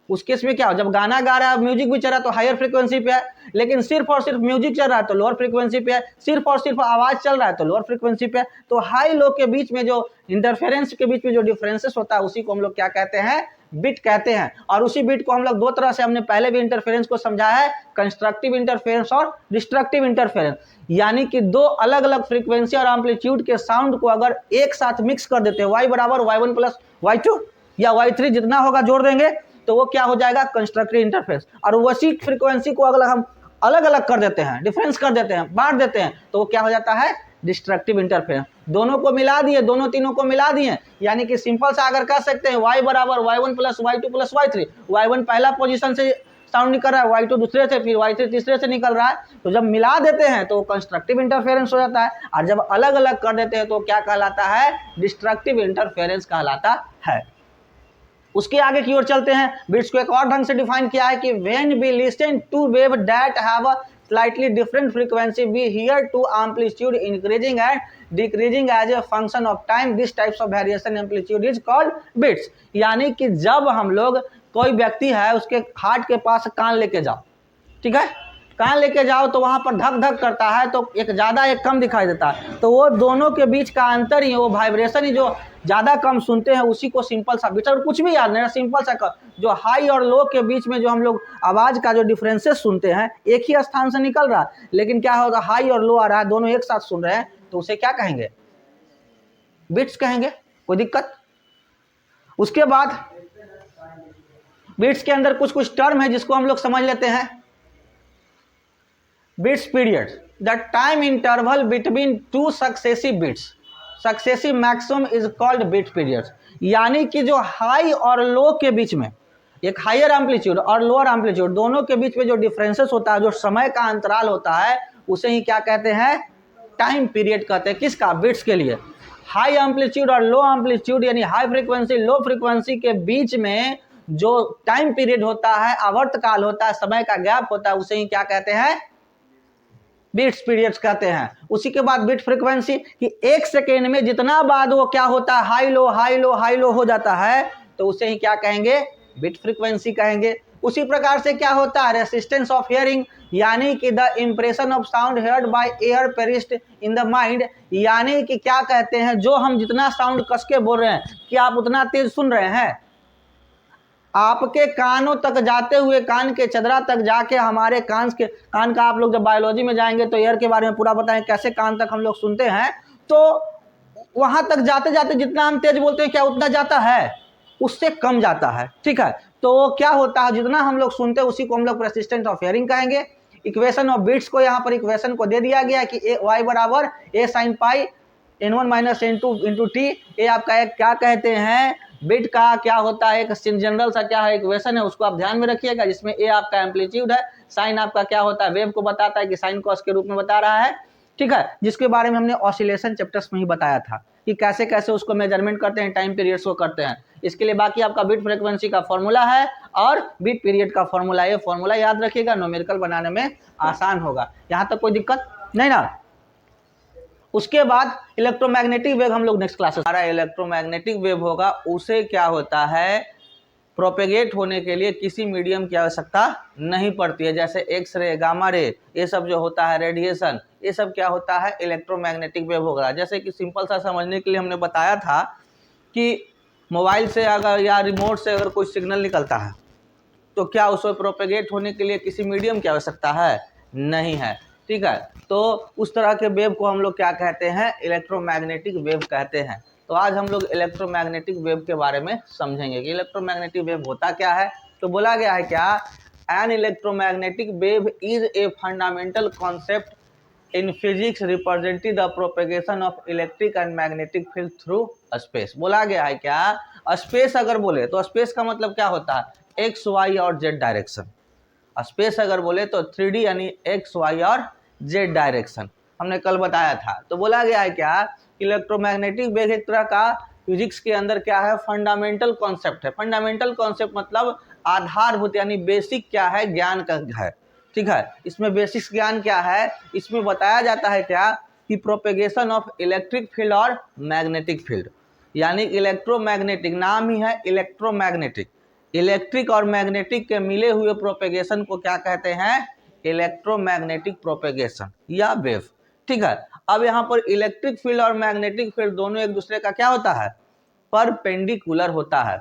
उस केस में क्या हो, जब गाना गा रहा है म्यूजिक भी चल रहा है तो हायर फ्रीक्वेंसी पे है, लेकिन सिर्फ और सिर्फ म्यूजिक चल रहा है तो लोअर फ्रीक्वेंसी पे है, सिर्फ और सिर्फ आवाज चल रहा है तो लोअर फ्रीक्वेंसी पे है। तो हाई लो के बीच में जो इंटरफेरेंस के बीच में जो डिफरेंसेस होता है उसी को हम लोग क्या कहते हैं, बिट कहते हैं। और उसी बिट को हम लोग दो तरह से, हमने पहले भी इंटरफेरेंस को समझाया है, कंस्ट्रक्टिव इंटरफेरेंस और डिस्ट्रक्टिव इंटरफेरेंस, यानी कि दो अलग अलग फ्रीक्वेंसी और एम्पलीट्यूड के साउंड को अगर एक साथ मिक्स कर देते हैं, y बराबर y1 प्लस y2 या y3 जितना होगा जोड़ देंगे तो वो क्या हो जाएगा, कंस्ट्रक्टिव इंटरफेरेंस। और वैसी फ्रीक्वेंसी को अगर हम अलग अलग कर देते हैं, डिफरेंस कर देते हैं, बांट देते हैं, तो वो क्या हो जाता है, डिस्ट्रक्टिव इंटरफेरेंस। दोनों को मिला दिए, दोनों तीनों को मिला दिए, यानी कि सिंपल सा अगर कह सकते हैं y बराबर y1 plus y2 plus y3, y1 पहला पोजीशन से साउंड निकल रहा है, y2 दूसरे से, फिर y3 तीसरे से निकल रहा है, तो जब मिला देते हैं तो कंस्ट्रक्टिव इंटरफेरेंस हो जाता है, और जब अलग अलग कर देते हैं तो क्या कहलाता है, डिस्ट्रक्टिव इंटरफेरेंस कहलाता है। उसके आगे की ओर चलते हैं, बिट्स को एक और ढंग से डिफाइन किया है कि when we listen to wave that have a slightly different frequency we hear to amplitude increasing and decreasing as a function of time, this types of variation amplitude is called bits। यानी कि जब हम लोग, कोई व्यक्ति है उसके हार्ट के पास कान लेके जाओ, ठीक है, कान लेके जाओ तो वहां पर धक धक करता है, तो एक ज्यादा एक कम दिखाई देता है, तो वो दोनों के बीच का अंतर ही, वो वाइब्रेशन ही जो ज्यादा कम सुनते हैं उसी को सिंपल सा बिट्स, और कुछ भी याद नहीं, सिंपल सा जो हाई और लो के बीच में जो हम लोग आवाज का जो डिफरेंसेस सुनते हैं एक ही स्थान से निकल रहा है, लेकिन क्या होगा, हाई और लो आ रहा है, दोनों एक साथ सुन रहे हैं, तो उसे क्या कहेंगे, बिट्स कहेंगे, कोई दिक्कत। उसके बाद बिट्स के अंदर कुछ कुछ टर्म है जिसको हम लोग समझ लेते हैं। Bits period, the time interval between two successive bits, successive maximum is called bit periods. यानी कि जो हाई और लो के बीच में, एक हायर एम्पलीट्यूड और लोअर एम्पलीट्यूड दोनों के बीच में जो डिफरेंसेस होता है, जो समय का अंतराल होता है, उसे ही क्या कहते हैं, टाइम पीरियड कहते हैं। किसका, बिट्स के लिए। हाई एम्पलीट्यूड और लो एम्पलीट्यूड यानी हाई फ्रीक्वेंसी लो फ्रीक्वेंसी के बीच में जो टाइम पीरियड होता है, आवर्तकाल होता है, समय का गैप होता है, उसे ही क्या कहते हैं, बिट्स पीरियड्स कहते हैं। उसी के बाद बिट फ्रीक्वेंसी कि एक सेकेंड में जितना बाद वो क्या होता है, high low high low high low हो जाता है, तो उसे ही क्या कहेंगे, बिट फ्रीक्वेंसी कहेंगे। उसी प्रकार से क्या होता है, रेसिस्टेंस ऑफ हियरिंग, यानी कि the impression of sound heard by air पेरिस्ट in the mind, यानी कि क्या कहते हैं, जो हम जितना साउंड कस के बोल रहे हैं, कि आप उतना तेज सुन रहे हैं, आपके कानों तक जाते हुए, कान के चदरा तक जाके हमारे कान का, आप लोग जब बायोलॉजी में जाएंगे तो एयर के बारे में पूरा बताएं कैसे कान तक हम लोग सुनते हैं, तो वहां तक जाते जाते जितना हम तेज बोलते हैं क्या उतना जाता है, उससे कम जाता है। ठीक है, तो क्या होता है, जितना हम लोग सुनते हैं उसी को हम लोग रेसिस्टेंस ऑफ हियरिंग कहेंगे। इक्वेशन ऑफ बिट्स को यहाँ पर इक्वेशन को दे दिया गया कि y बराबर a sin pi n1 minus n2 into T. ये आपका एक क्या कहते हैं, बिट का क्या होता है, एक जनरल सा क्या है इक्वेशन है, उसको आप ध्यान में रखिएगा, जिसमें ए आपका एम्पलीट्यूड है, साइन आपका क्या होता है, वेव को बताता है कि साइन कॉस के रूप में बता रहा है। ठीक है, जिसके बारे में हमने ऑसिलेशन चैप्टर्स में ही बताया था कि कैसे कैसे उसको मेजरमेंट करते हैं, टाइम पीरियड्स को करते हैं। इसके लिए बाकी आपका बिट फ्रीक्वेंसी का फॉर्मूला है और बिट पीरियड का फॉर्मूला, ये फॉर्मूला याद रखिएगा, न्यूमेरिकल बनाने में आसान होगा। यहाँ तक कोई दिक्कत नहीं ना। उसके बाद इलेक्ट्रोमैग्नेटिक वेव हम लोग नेक्स्ट क्लासेस, हमारा इलेक्ट्रोमैग्नेटिक वेव होगा, उसे क्या होता है, प्रोपेगेट होने के लिए किसी मीडियम की आवश्यकता नहीं पड़ती है, जैसे एक्स रे, गामा रे, ये सब जो होता है रेडिएशन, ये सब क्या होता है, इलेक्ट्रोमैग्नेटिक वेव होगा। जैसे कि सिंपल सा समझने के लिए हमने बताया था कि मोबाइल से अगर या रिमोट से अगर कोई सिग्नल निकलता है तो क्या उसको प्रोपेगेट होने के लिए किसी मीडियम की आवश्यकता है, नहीं है। ठीक है, तो उस तरह के वेव को हम लोग क्या कहते हैं, इलेक्ट्रोमैग्नेटिक वेव कहते हैं। तो आज हम लोग इलेक्ट्रोमैग्नेटिक वेव के बारे में समझेंगे कि इलेक्ट्रोमैग्नेटिक वेव होता क्या है। तो बोला गया है क्या, an electromagnetic wave is a fundamental concept in physics representing the propagation of electric and magnetic field through space. बोला गया है क्या, स्पेस अगर बोले तो स्पेस का मतलब क्या होता है, एक्स वाई और जेड डायरेक्शन। स्पेस अगर बोले तो 3D यानी एक्स वाई और जेड डायरेक्शन, हमने कल बताया था। तो बोला गया है क्या, इलेक्ट्रोमैग्नेटिक वेव एक तरह का फिजिक्स के अंदर क्या है, फंडामेंटल कॉन्सेप्ट है। फंडामेंटल कॉन्सेप्ट मतलब आधारभूत यानी बेसिक क्या है, ज्ञान का है। ठीक है, इसमें बेसिक ज्ञान क्या है, इसमें बताया जाता है क्या कि प्रोपेगेशन ऑफ इलेक्ट्रिक फील्ड और मैग्नेटिक फील्ड, यानी इलेक्ट्रोमैग्नेटिक, नाम ही है इलेक्ट्रोमैग्नेटिक, इलेक्ट्रिक और मैग्नेटिक के मिले हुए प्रोपेगेशन को क्या कहते हैं, इलेक्ट्रोमैग्नेटिक प्रोपेगेशन या वेव। ठीक है, अब यहाँ पर इलेक्ट्रिक फील्ड और मैग्नेटिक फील्ड दोनों एक दूसरे का क्या होता है, परपेंडिकुलर होता है।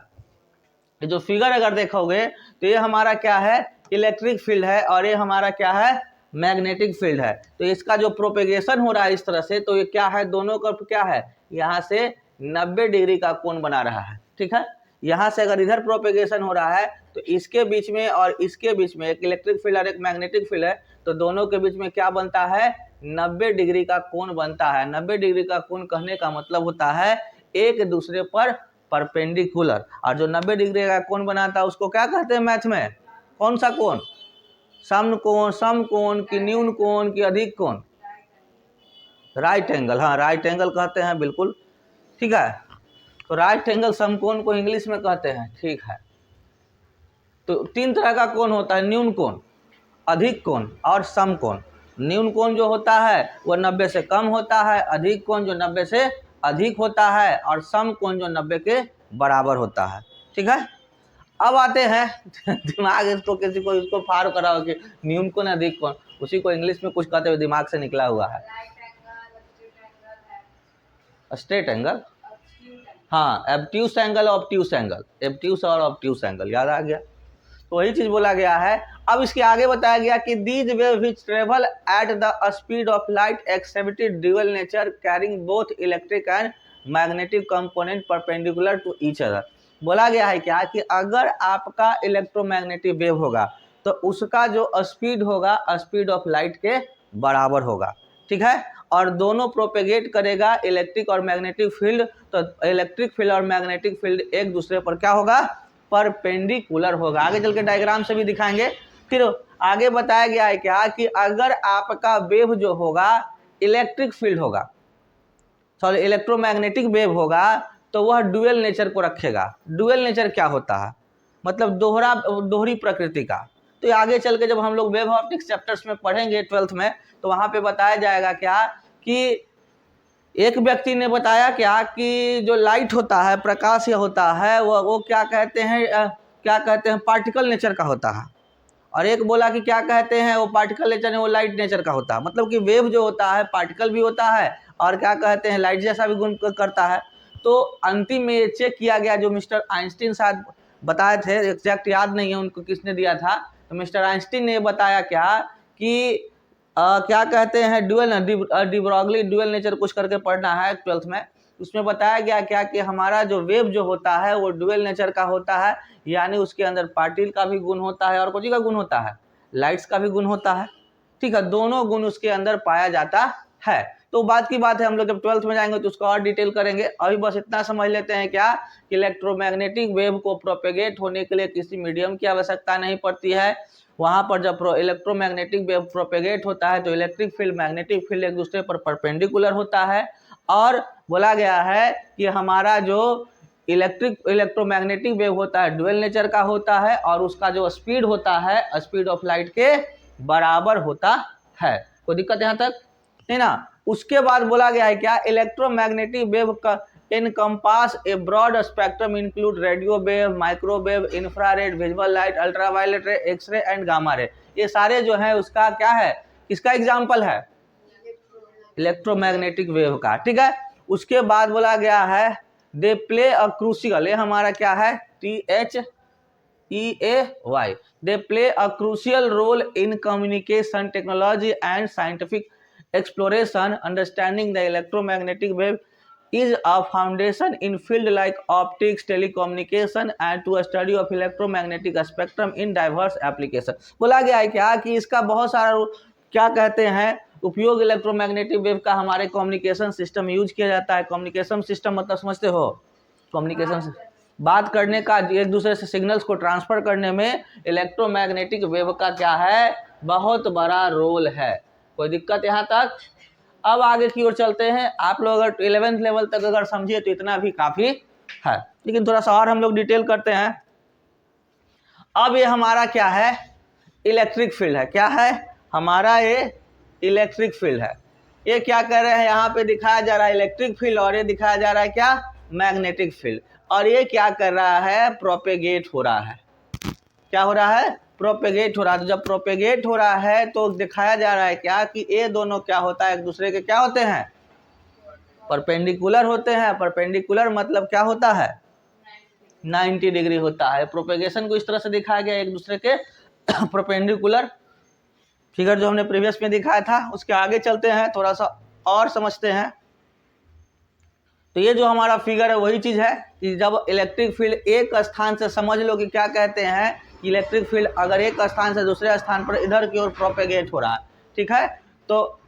ये जो फिगर अगर देखोगे तो ये हमारा क्या है, इलेक्ट्रिक फील्ड है और ये हमारा क्या है, मैग्नेटिक फील्ड है। तो इसका जो प्रोपेगेशन हो रहा है इस तरह से, तो ये क्या है, दोनों का क्या है, यहाँ से 90 डिग्री का कोण बना रहा है। ठीक है, यहाँ से अगर इधर प्रोपेगेशन हो रहा है तो इसके बीच में और इसके बीच में एक इलेक्ट्रिक फील्ड और एक मैग्नेटिक फील्ड है, तो दोनों के बीच में क्या बनता है, 90 डिग्री का कोण बनता है। 90 डिग्री का कोण कहने का मतलब होता है एक दूसरे पर परपेंडिकुलर, और जो 90 डिग्री का कोण बनाता है उसको क्या कहते हैं मैथ में, कौन सा कोण, सम कोण की न्यून कोण की अधिक कोण, राइट एंगल, हाँ राइट एंगल कहते हैं, बिल्कुल ठीक है। तो राइट एंगल समकोण को इंग्लिश में कहते हैं। ठीक है, तो 3 तरह का कोण होता है, न्यून कोण, अधिक कोण और सम कोण। न्यून कोण जो होता है वह 90 से कम होता है, अधिक कोण जो 90 से अधिक होता है, और सम कोण जो 90 के बराबर होता है। ठीक है, अब आते हैं दिमाग इसको किसी को इसको फार करा हो कि न्यून कोण अधिक कोण, उसी को इंग्लिश में कुछ कहते हुए दिमाग से निकला हुआ है, स्ट्रेट एंगल, हाँ एब्ट्यूस एंगल, ऑब्ट्यूस एंगल, एब्ट्यूस और ऑब्ट्यूस एंगल याद आ गया। तो वही चीज बोला गया है। अब इसके आगे बताया गया कि these wave which travel at the speed of light exhibit dual nature carrying both electric and magnetic component perpendicular to each other. बोला गया है क्या कि अगर आपका इलेक्ट्रोमैग्नेटिक वेव होगा तो उसका जो स्पीड होगा स्पीड ऑफ लाइट के बराबर होगा। ठीक है, और दोनों प्रोपेगेट करेगा इलेक्ट्रिक और मैग्नेटिक फील्ड, तो इलेक्ट्रिक फील्ड और मैग्नेटिक फील्ड एक दूसरे पर क्या होगा, परपेंडिकुलर होगा। आगे चल के डायग्राम से भी दिखाएंगे। फिर आगे बताया गया है क्या कि अगर आपका वेव जो होगा इलेक्ट्रिक फील्ड होगा, सॉरी इलेक्ट्रोमैग्नेटिक वेव होगा, तो वह डुअल नेचर को रखेगा। डुअल नेचर क्या होता है, मतलब दोहरी प्रकृति का। तो आगे चल के जब हम लोग वेव ऑप्टिक्स चैप्टर्स में पढ़ेंगे 12th में, तो वहाँ पे बताया जाएगा क्या कि एक व्यक्ति ने बताया क्या कि जो लाइट होता है, प्रकाश या होता है, वो क्या कहते हैं पार्टिकल नेचर का होता है। और एक बोला कि क्या कहते हैं वो पार्टिकल नेचर है, वो लाइट नेचर का होता है। मतलब कि वेव जो होता है पार्टिकल भी होता है और क्या कहते हैं लाइट जैसा भी गुण करता है। तो अंतिम में ये चेक किया गया, जो मिस्टर आइंस्टीन शायद बताए थे, एग्जैक्ट याद नहीं है उनको किसने दिया था, तो मिस्टर आइंस्टीन ने बताया क्या कि क्या कहते हैं डी ब्रॉगली डुअल नेचर कुछ करके पढ़ना है 12th में। उसमें बताया गया क्या कि हमारा जो वेव जो होता है वो डुअल नेचर का होता है, यानी उसके अंदर पार्टिकल का भी गुण होता है और कुछ का गुण होता है, लाइट्स का भी गुण होता है। ठीक है, दोनों गुण उसके अंदर पाया जाता है। तो बात की बात है, हम लोग जब 12th में जाएंगे तो उसको और डिटेल करेंगे। अभी बस इतना समझ लेते हैं क्या कि इलेक्ट्रोमैग्नेटिक वेव को प्रोपेगेट होने के लिए किसी मीडियम की आवश्यकता नहीं पड़ती है। वहाँ पर जब इलेक्ट्रोमैग्नेटिक वेव प्रोपेगेट होता है तो इलेक्ट्रिक फील्ड मैग्नेटिक फील्ड एक दूसरे पर परपेंडिकुलर होता है। और बोला गया है कि हमारा जो इलेक्ट्रोमैग्नेटिक वेव होता है डुअल नेचर का होता है और उसका जो स्पीड होता है स्पीड ऑफ लाइट के बराबर होता है। कोई दिक्कत यहाँ तक नहीं ना। उसके बाद बोला गया है क्या इलेक्ट्रोमैग्नेटिक वेव का encompass a broad spectrum include radio wave, microwave, infrared, visible light, ultraviolet ray, x-ray and gamma ray। ये सारे जो है उसका क्या है, किसका एग्जाम्पल है, इलेक्ट्रोमैग्नेटिक वेव का। ठीक है, उसके बाद बोला गया है दे प्ले अ क्रूशियल, ये हमारा क्या है THEAY, they play a crucial role in communication technology and scientific exploration। Understanding the electromagnetic wave is a foundation in field like optics, telecommunication and to a study of electromagnetic spectrum in diverse application। बोला गया है क्या कि इसका बहुत सारा क्या कहते हैं उपयोग इलेक्ट्रोमैग्नेटिक वेव का हमारे कम्युनिकेशन सिस्टम यूज किया जाता है। कम्युनिकेशन सिस्टम मतलब समझते हो, कम्युनिकेशन बात करने का, एक दूसरे से सिग्नल्स को ट्रांसफर करने में इलेक्ट्रोमैग्नेटिक वेव का क्या है, बहुत बड़ा रोल है। कोई दिक्कत यहाँ तक। अब आगे की ओर चलते हैं। आप लोग अगर 11th लेवल तक अगर समझिए तो इतना भी काफी है, लेकिन थोड़ा सा और हम लोग डिटेल करते हैं। अब ये हमारा क्या है, इलेक्ट्रिक फील्ड है। क्या है हमारा, ये इलेक्ट्रिक फील्ड है। ये क्या कर रहे हैं, यहाँ पे दिखाया जा रहा है इलेक्ट्रिक फील्ड और ये दिखाया जा रहा है क्या, मैग्नेटिक फील्ड। और ये क्या कर रहा है, प्रोपेगेट हो रहा है। क्या हो रहा है, प्रोपेगेट हो रहा है। तो जब प्रोपेगेट हो रहा है तो दिखाया जा रहा है क्या कि ये दोनों क्या होता है, एक दूसरे के क्या होते हैं, परपेंडिकुलर होते हैं। परपेंडिकुलर मतलब क्या होता है, 90 डिग्री होता है। प्रोपेगेशन को इस तरह से दिखाया गया, एक दूसरे के परपेंडिकुलर। फिगर जो हमने प्रीवियस में दिखाया था, उसके आगे चलते हैं, थोड़ा सा और समझते हैं। तो ये जो हमारा फिगर है वही चीज है कि जब इलेक्ट्रिक फील्ड एक स्थान से, समझ लो कि क्या कहते हैं, इलेक्ट्रिक फील्ड अगर एक स्थान से दूसरे स्थान पर इधर की ओर प्रोपेगेट हो रहा है, ठीक है, तो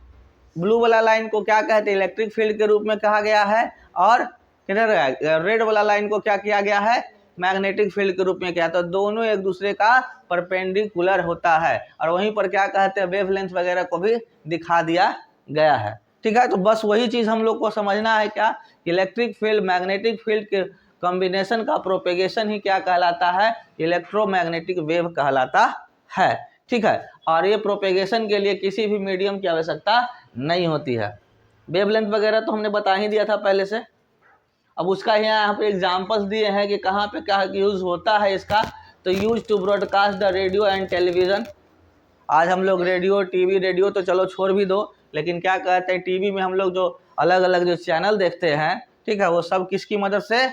ब्लू वाला लाइन को क्या कहते हैं, इलेक्ट्रिक फील्ड के रूप में कहा गया है। और किधर रेड वाला लाइन को क्या किया गया है, मैग्नेटिक फील्ड के रूप में किया। तो दोनों एक दूसरे का परपेंडिकुलर होता है और वहीं पर क्या कहते हैं, वेवलेंथ वगैरह को भी दिखा दिया गया है। ठीक है, तो बस वही चीज हम लोग को समझना है क्या, इलेक्ट्रिक फील्ड मैग्नेटिक फील्ड के कॉम्बिनेशन का प्रोपेगेशन ही क्या कहलाता है, इलेक्ट्रोमैग्नेटिक वेव कहलाता है। ठीक है, और ये प्रोपेगेशन के लिए किसी भी मीडियम की आवश्यकता नहीं होती है। वेवलेंथ वगैरह तो हमने बता ही दिया था पहले से। अब उसका यहाँ पे एग्जांपल्स दिए हैं कि कहाँ पे क्या यूज होता है इसका। तो use to broadcast the radio and television. आज हम लोग रेडियो टीवी, रेडियो तो चलो छोड़ भी दो, लेकिन क्या कहते हैं टीवी में हम लोग जो अलग अलग जो चैनल देखते हैं, ठीक है, वो सब किसकी मदद से,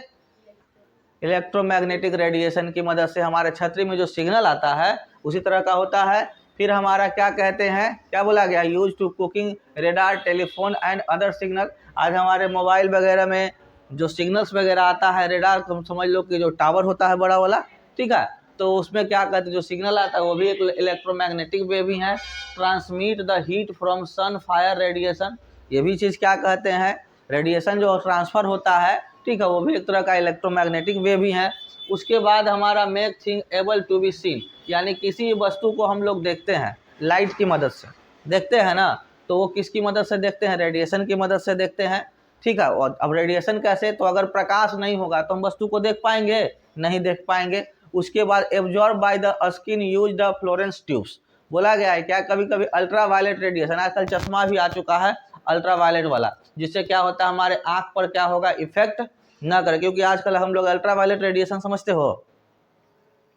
इलेक्ट्रोमैग्नेटिक रेडिएशन की मदद से। हमारे छतरी में जो सिग्नल आता है उसी तरह का होता है। फिर हमारा क्या कहते हैं, क्या बोला गया, use to cooking, radar, telephone and other signal. आज हमारे मोबाइल वगैरह में जो सिग्नल्स वगैरह आता है, रेडार तुम समझ लो कि जो टावर होता है बड़ा वाला, ठीक है, तो उसमें क्या कहते हैं, जो सिग्नल आता है वो भी एक इलेक्ट्रोमैग्नेटिक वेव ही है। Transmit the heat from sun fire radiation. ये भी चीज़ क्या कहते हैं, रेडिएशन जो ट्रांसफ़र होता है, ठीक है, वो भी एक तरह का इलेक्ट्रोमैग्नेटिक वेव ही है। उसके बाद हमारा make thing able to be seen, यानी किसी वस्तु को हम लोग देखते हैं लाइट की मदद से, देखते हैं ना, तो वो किसकी मदद से देखते हैं, रेडिएशन की मदद से देखते हैं, ठीक है। और अब रेडिएशन कैसे, तो अगर प्रकाश नहीं होगा तो हम वस्तु को देख पाएंगे, नहीं देख पाएंगे। उसके बाद absorb by the skin use the Florence tubes, बोला गया है क्या, कभी कभी अल्ट्रा वायलेट रेडिएशन, आजकल चश्मा भी आ चुका है अल्ट्रा वायलेट वाला, जिससे क्या होता है हमारे आँख पर क्या होगा, इफेक्ट ना करे, क्योंकि आजकल हम लोग अल्ट्रा वायलेट रेडिएशन समझते हो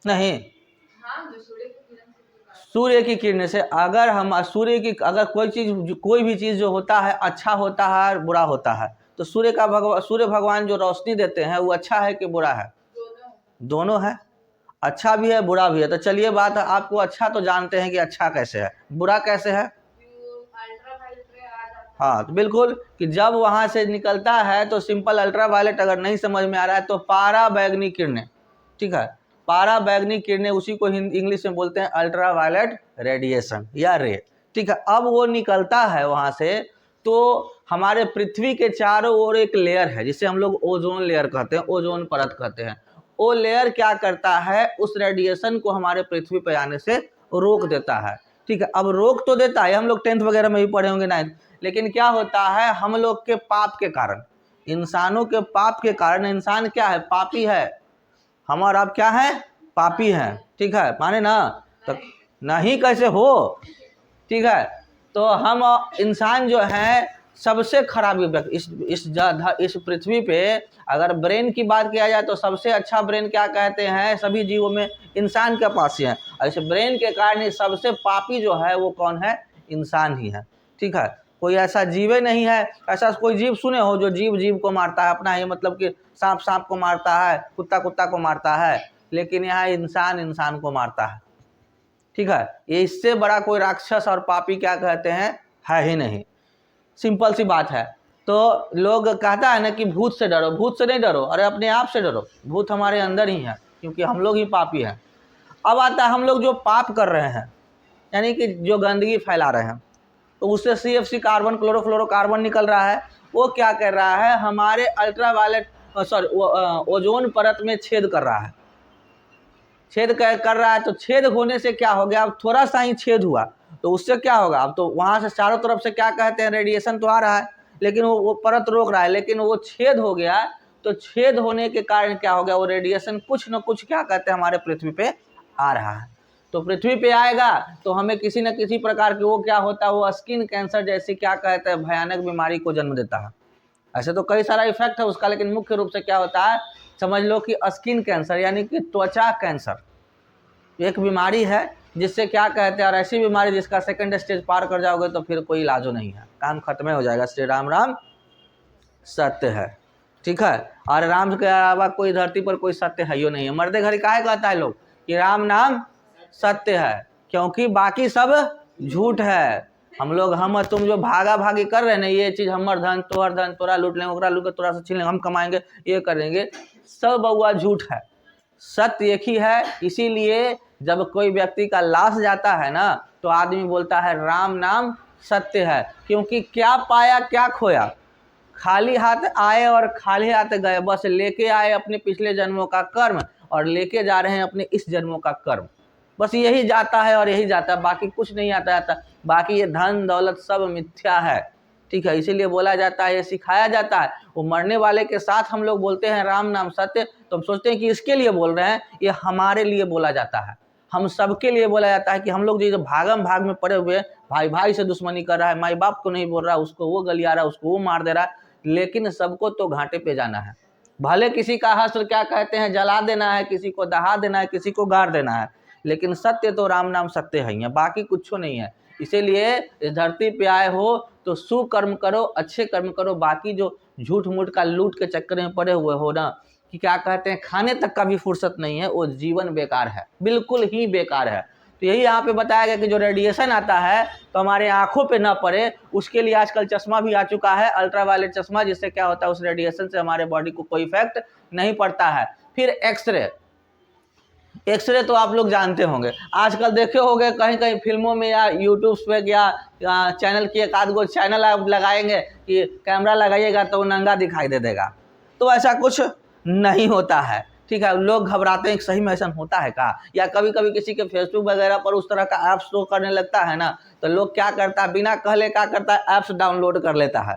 नहीं, सूर्य की किरण से, अगर हम सूर्य की, अगर कोई भी चीज़ जो होता है अच्छा होता है और बुरा होता है, तो सूर्य भगवान जो रोशनी देते हैं वो अच्छा है कि बुरा है, दोनों है, अच्छा भी है बुरा भी है। तो चलिए बात है, आपको अच्छा तो जानते हैं कि अच्छा कैसे है, बुरा कैसे है, हाँ, तो बिल्कुल कि जब वहाँ से निकलता है तो सिंपल अल्ट्रा वायलेट, अगर नहीं समझ में आ रहा है तो पारा बैगनी किरणें, ठीक है, पारा बैगनी किरणें, उसी को इंग्लिश में बोलते हैं अल्ट्रा वायलेट रेडिएशन या रे, ठीक है। अब वो निकलता है वहाँ से, तो हमारे पृथ्वी के चारों ओर एक लेयर है जिसे हम लोग ओजोन लेयर कहते हैं, ओजोन परत कहते हैं। वो लेयर क्या करता है, उस रेडिएशन को हमारे पृथ्वी पर आने से रोक देता है, ठीक है। अब रोक तो देता है, हम लोग 10th वगैरह में भी पढ़े होंगे 9th, लेकिन क्या होता है, हम लोग के पाप के कारण, इंसानों के पाप के कारण, इंसान क्या है, पापी है, हम और आप क्या है, पापी हैं, ठीक है, माने ना, तो नहीं कैसे हो, ठीक है। तो हम इंसान जो है सबसे खराब इस पृथ्वी पे, अगर ब्रेन की बात किया जाए तो सबसे अच्छा ब्रेन क्या कहते हैं, सभी जीवों में इंसान के पास ही है। ऐसे ब्रेन के कारण सबसे पापी जो है वो कौन है, इंसान ही है, ठीक है। कोई ऐसा जीव नहीं है, ऐसा कोई जीव सुने हो जो जीव को मारता है अपना ही, मतलब कि सांप को मारता है, कुत्ता को मारता है, लेकिन यहाँ इंसान को मारता है, ठीक है। ये इससे बड़ा कोई राक्षस और पापी क्या कहते हैं, है ही नहीं, सिंपल सी बात है। तो लोग कहता है ना कि भूत से डरो, भूत से नहीं डरो, अरे अपने आप से डरो, भूत हमारे अंदर ही है, क्योंकि हम लोग ही पापी हैं। अब आता है हम लोग जो पाप कर रहे हैं, यानी कि जो गंदगी फैला रहे हैं, तो उससे CFC कार्बन क्लोरोफ्लोरोकार्बन निकल रहा है, वो क्या कर रहा है, हमारे अल्ट्रावायलेट ओजोन परत में छेद कर रहा है, छेद कर रहा है। तो छेद होने से क्या हो गया, अब थोड़ा सा ही छेद हुआ तो उससे क्या होगा, अब तो वहाँ से चारों तरफ से क्या कहते हैं, रेडिएशन तो आ रहा है, लेकिन वो परत रोक रहा है, लेकिन वो छेद हो गया, तो छेद होने के कारण क्या हो गया, वो रेडिएशन कुछ न कुछ क्या कहते हैं हमारे पृथ्वी पे आ रहा है। तो पृथ्वी पे आएगा तो हमें किसी न किसी प्रकार की वो क्या होता है, वो स्किन कैंसर जैसी क्या कहते हैं भयानक बीमारी को जन्म देता है। ऐसे तो कई सारा इफेक्ट है उसका, लेकिन मुख्य रूप से क्या होता है, समझ लो कि स्किन कैंसर यानी कि त्वचा कैंसर एक बीमारी है, जिससे क्या कहते हैं, और ऐसी बीमारी जिसका सेकंड स्टेज पार कर जाओगे तो फिर कोई इलाज नहीं है, काम खत्म हो जाएगा। श्री राम राम सत्य है, ठीक है। और राम के अलावा कोई धरती पर कोई सत्य है ही नहीं है। मर्दे घड़ी काहे कहता है लोग कि राम नाम सत्य है, क्योंकि बाकी सब झूठ है। हम लोग हम तुम जो भागा भागी कर रहे हैं ना, ये चीज़ हमर धन तोहर धन, तोरा लूट लेंगे, ओकरा लूट के तोरा से छीन लेंगे, हम कमाएंगे, ये करेंगे, सब बउआ झूठ है। सत्य एक ही है। इसीलिए जब कोई व्यक्ति का लाश जाता है ना, तो आदमी बोलता है राम नाम सत्य है, क्योंकि क्या पाया क्या खोया, खाली हाथ आए और खाली हाथ गए, बस लेके आए अपने पिछले जन्मों का कर्म और लेके जा रहे हैं अपने इस जन्मों का कर्म, बस यही जाता है और यही जाता है, बाकी कुछ नहीं आता जाता। बाकी ये धन दौलत सब मिथ्या है, ठीक है। इसीलिए बोला जाता है, ये सिखाया जाता है। वो मरने वाले के साथ हम लोग बोलते हैं राम नाम सत्य, तो हम सोचते हैं कि इसके लिए बोल रहे हैं, ये हमारे लिए बोला जाता है, हम सबके लिए बोला जाता है कि हम लोग जो भागम भाग में पड़े हुए, भाई भाई से दुश्मनी कर रहा है, माई बाप को नहीं बोल रहा, उसको वो गलिया रहा है, उसको वो मार दे रहा है, लेकिन सबको तो घाटे पे जाना है। भले किसी का हश्र क्या कहते हैं जला देना है, किसी को दहा देना है, किसी को गाड़ देना है, लेकिन सत्य तो राम नाम सत्य है, बाकी कुछ नहीं है। इसीलिए इस धरती पे आए हो तो सुकर्म करो, अच्छे कर्म करो, बाकी जो झूठ मूठ का लूट के चक्कर में पड़े हुए हो ना, कि क्या कहते हैं खाने तक का भी फुर्सत नहीं है, वो जीवन बेकार है, बिल्कुल ही बेकार है। तो यही यहाँ पे बताया गया कि जो रेडिएशन आता है तो हमारे आंखों पे ना पड़े, उसके लिए आजकल चश्मा भी आ चुका है, अल्ट्रावायलेट चश्मा, जिससे क्या होता है उस रेडिएशन से हमारे बॉडी को कोई इफेक्ट नहीं पड़ता है। फिर एक्सरे, एक्सरे तो आप लोग जानते होंगे, आजकल देखे होंगे कहीं कहीं फिल्मों में या यूट्यूब पे या चैनल की एक आध गो चैनल आप लगाएंगे कि कैमरा लगाइएगा तो वो नंगा दिखाई दे देगा। तो ऐसा कुछ नहीं होता है, ठीक है। लोग घबराते हैं, सही में ऐसा होता है का? या कभी कभी किसी के फेसबुक वगैरह पर उस तरह का ऐप्स शो करने लगता है ना, तो लोग क्या करता है, बिना कहले क्या करता है, ऐप्स डाउनलोड कर लेता है,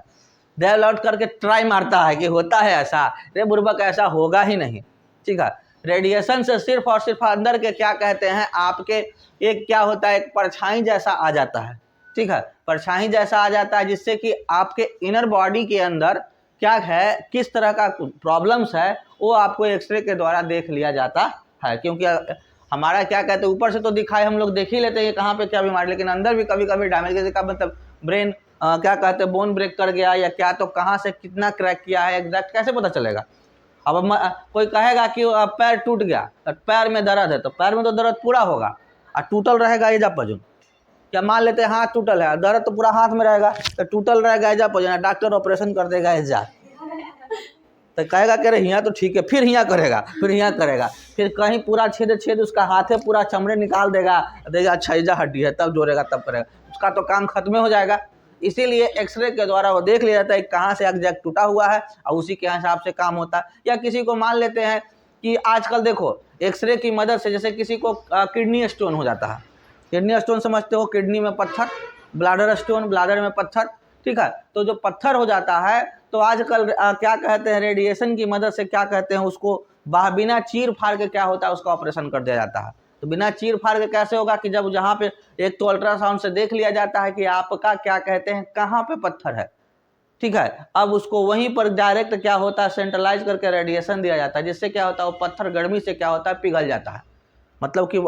डाउनलोड करके ट्राई मारता है कि होता है ऐसा। रे बुर्बक, ऐसा होगा ही नहीं, ठीक है। रेडिएशन से सिर्फ और सिर्फ अंदर के क्या कहते हैं आपके एक क्या होता है, एक परछाई जैसा आ जाता है, ठीक है। परछाई जैसा आ जाता है जिससे कि आपके इनर बॉडी के अंदर क्या है, किस तरह का प्रॉब्लम्स है वो आपको एक्सरे के द्वारा देख लिया जाता है। क्योंकि हमारा क्या कहते हैं, ऊपर से तो दिखाई हम लोग देख ही लेते हैं कहाँ पे क्या बीमारी, लेकिन अंदर भी कभी कभी डैमेज का मतलब ब्रेन क्या कहते हैं बोन ब्रेक कर गया या क्या, तो कहाँ से कितना क्रैक किया है एग्जैक्ट कैसे पता चलेगा। अब कोई कहेगा कि पैर टूट गया, तो पैर में दर्द है, तो पैर में तो दर्द पूरा होगा और टूटल रहेगा एजा पजुन। क्या मान लेते हैं हाथ टूटल है, दर्द तो पूरा हाथ में रहेगा, तो टूटल रहेगा एजा पजुन, डॉक्टर ऑपरेशन कर देगा एजा, तो कहेगा कि अरे यहाँ तो ठीक है, फिर यहाँ करेगा, फिर यहाँ करेगा, फिर कहीं पूरा छेद छेद उसका हाथ है पूरा चमड़े निकाल देगा, देगा अच्छा एजा हड्डी है, तब जोड़ेगा तब करेगा, उसका तो काम खत्म हो जाएगा। इसीलिए एक्सरे के द्वारा वो देख लिया जाता है कहाँ से एग्जैक्ट टूटा हुआ है और उसी के हिसाब से काम होता है। या किसी को मान लेते हैं कि आजकल देखो एक्सरे की मदद से, जैसे किसी को किडनी स्टोन हो जाता है, किडनी स्टोन समझते हो, किडनी में पत्थर, ब्लाडर स्टोन, ब्लाडर में पत्थर, ठीक है। तो जो पत्थर हो जाता है तो आजकल क्या कहते हैं, रेडिएशन की मदद से क्या कहते हैं उसको बिना चीर फाड़ के क्या होता है उसका ऑपरेशन कर दिया जाता है। तो बिना चीर फाड़ के कैसे होगा कि जब जहाँ पे एक तो अल्ट्रासाउंड से देख लिया जाता है कि आपका क्या कहते हैं कहाँ पे पत्थर है, ठीक है। अब उसको वहीं पर डायरेक्ट क्या होता है सेंट्रलाइज करके रेडिएशन दिया जाता है, जिससे क्या होता है वो पत्थर गर्मी से क्या होता है पिघल जाता है, मतलब कि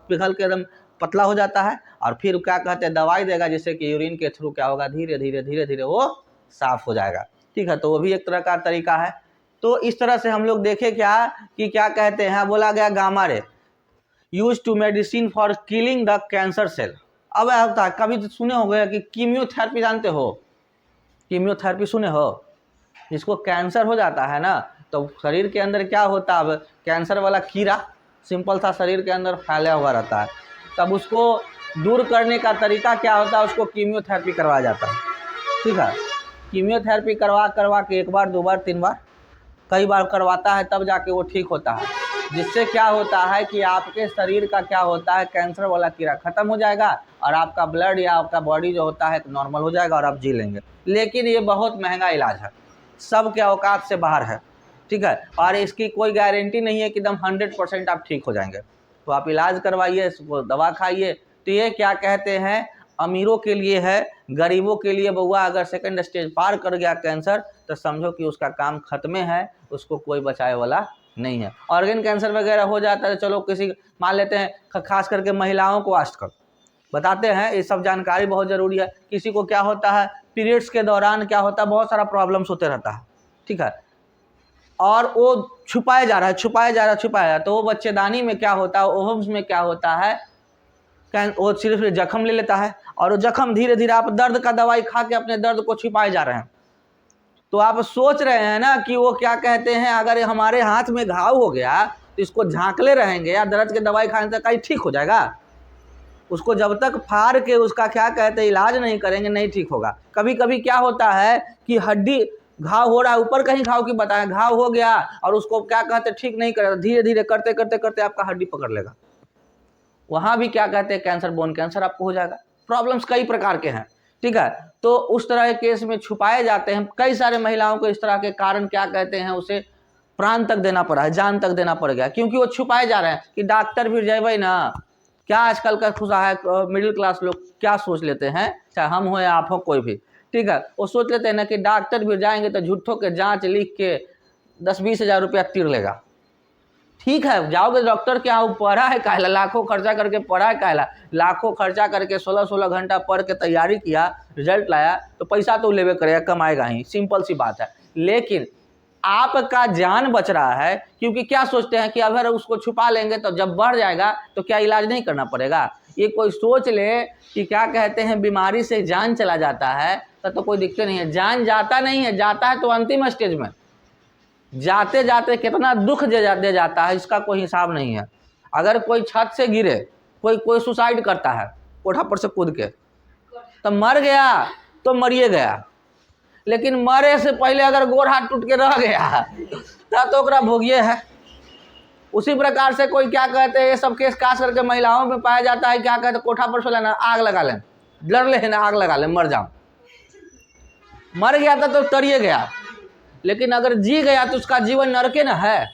पिघल के एकदम पतला हो जाता है और फिर क्या कहते हैं दवाई देगा जिससे कि यूरिन के थ्रू क्या होगा धीरे धीरे धीरे धीरे वो साफ हो जाएगा, ठीक है। तो वो भी एक तरह का तरीका है। तो इस तरह से हम लोग देखें क्या कि क्या कहते हैं, बोला गया gamma ray use to medicine for killing the cancer cell. अब होता है कभी तो सुने हो गए कि कीमियोथेरेपी, जानते हो कीमियोथेरेपी सुने हो, जिसको कैंसर हो जाता है ना तो शरीर के अंदर क्या होता है, अब कैंसर वाला कीड़ा सिंपल सा शरीर के अंदर फैला हुआ रहता है, तब उसको दूर करने का तरीका क्या होता है, उसको कीमियोथेरेपी करवाया जाता है, ठीक है। कीमियोथेरेपी करवा के एक बार दो बार तीन बार कई बार करवाता है तब जाके वो ठीक होता है, जिससे क्या होता है कि आपके शरीर का क्या होता है कैंसर वाला कीड़ा खत्म हो जाएगा और आपका ब्लड या आपका बॉडी जो होता है नॉर्मल हो जाएगा और आप जी लेंगे। लेकिन ये बहुत महंगा इलाज है, सबके औकात से बाहर है, ठीक है। और इसकी कोई गारंटी नहीं है कि एकदम 100% आप ठीक हो जाएंगे। तो आप इलाज करवाइए, दवा खाइए। तो ये क्या कहते हैं अमीरों के लिए है, गरीबों के लिए बउआ अगर सेकंड स्टेज पार कर गया कैंसर तो समझो कि उसका काम खत्म है, उसको कोई बचाए वाला नहीं है। ऑर्गन कैंसर वगैरह हो जाता है चलो किसी मान लेते हैं, खास करके महिलाओं को आजकल बताते हैं, ये सब जानकारी बहुत ज़रूरी है। किसी को क्या होता है पीरियड्स के दौरान क्या होता है बहुत सारा प्रॉब्लम्स होते रहता है, ठीक है, और वो छुपाया जा रहा है, तो वो बच्चेदानी में क्या होता है, ओवम्स में क्या होता है, वो सिर्फ जख्म ले लेता है और वो जख्म धीरे धीरे आप दर्द का दवाई खा के अपने दर्द को छिपाए जा रहे हैं। तो आप सोच रहे हैं ना कि वो क्या कहते हैं अगर हमारे हाथ में घाव हो गया तो इसको झांकले रहेंगे या दर्द की दवाई खाने से कहीं ठीक हो जाएगा, उसको जब तक फाड़ के उसका क्या कहते हैं इलाज नहीं करेंगे नहीं ठीक होगा। कभी कभी क्या होता है कि हड्डी घाव हो रहा है, ऊपर कहीं घाव की बताएं, घाव हो गया और उसको क्या कहते हैं ठीक नहीं करेगा, धीरे धीरे करते करते करते आपका हड्डी पकड़ लेगा, वहाँ भी क्या कहते हैं कैंसर, बोन कैंसर आपको हो जाएगा। प्रॉब्लम्स कई प्रकार के हैं, ठीक है। तो उस तरह के केस में छुपाए जाते हैं कई सारे महिलाओं को, इस तरह के कारण क्या कहते हैं उसे प्राण तक देना पड़ा है, जान तक देना पड़ गया, क्योंकि वो छुपाए जा रहे हैं कि डॉक्टर भी जाए ना। क्या आजकल का खुशा है मिडिल क्लास लोग क्या सोच लेते हैं, चाहे हम हो या आप हो कोई भी, ठीक है, वो सोच लेते हैं ना कि डॉक्टर भी जाएंगे तो झूठों के जांच लिख के 10-20 हज़ार रुपया तीर लेगा। ठीक है जाओगे डॉक्टर के यहाँ, पढ़ा है काहला, लाखों खर्चा करके पढ़ा है काहला, लाखों खर्चा करके 16-16 घंटा पढ़ के तैयारी किया, रिजल्ट लाया तो पैसा तो लेवे करेगा, कमाएगा ही, सिंपल सी बात है। लेकिन आपका जान बच रहा है, क्योंकि क्या सोचते हैं कि अगर उसको छुपा लेंगे तो जब बढ़ जाएगा तो क्या इलाज नहीं करना पड़ेगा। ये कोई सोच ले कि क्या कहते हैं बीमारी से जान चला जाता है तो कोई दिक्कत नहीं है, जान जाता नहीं है, जाता है तो अंतिम स्टेज में, जाते जाते कितना दुख दे जाता है इसका कोई हिसाब नहीं है। अगर कोई छत से गिरे, कोई सुसाइड करता है कोठा पर से कूद के, तो मर गया तो मरिए गया, लेकिन मरे से पहले अगर गोड़ हाथ टूट के रह गया तब तो ओकरा भोगिए है। उसी प्रकार से कोई क्या कहते हैं, ये सब केस खास करके महिलाओं में पाया जाता है, क्या कहते हैं कोठा पर से लेना आग लगा लें, डर ले ना आग लगा लें मर जाओ। मर गया था तो तरिए गया, लेकिन अगर जी गया तो उसका जीवन नरके न है,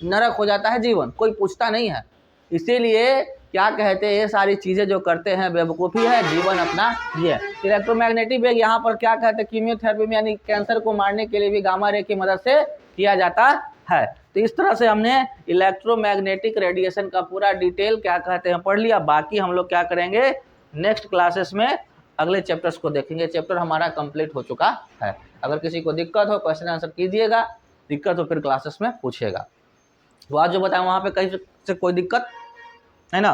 नरक हो जाता है जीवन, कोई पूछता नहीं है। इसीलिए क्या कहते हैं, ये सारी चीज़ें जो करते हैं बेवकूफ़ी है, जीवन अपना ये। इलेक्ट्रोमैग्नेटिक वेव यहाँ पर क्या कहते हैं, कीमियोथेरेपी में यानी कैंसर को मारने के लिए भी गामा रे की मदद से किया जाता है। तो इस तरह से हमने इलेक्ट्रोमैग्नेटिक रेडिएशन का पूरा डिटेल क्या कहते हैं पढ़ लिया। बाकी हम लोग क्या करेंगे नेक्स्ट क्लासेस में अगले चैप्टर्स को देखेंगे। चैप्टर हमारा कंप्लीट हो चुका है। अगर किसी को दिक्कत हो क्वेश्चन आंसर कीजिएगा, दिक्कत हो फिर क्लासेस में पूछिएगा। तो आज जो बताया वहाँ पे कहीं से कोई दिक्कत है ना।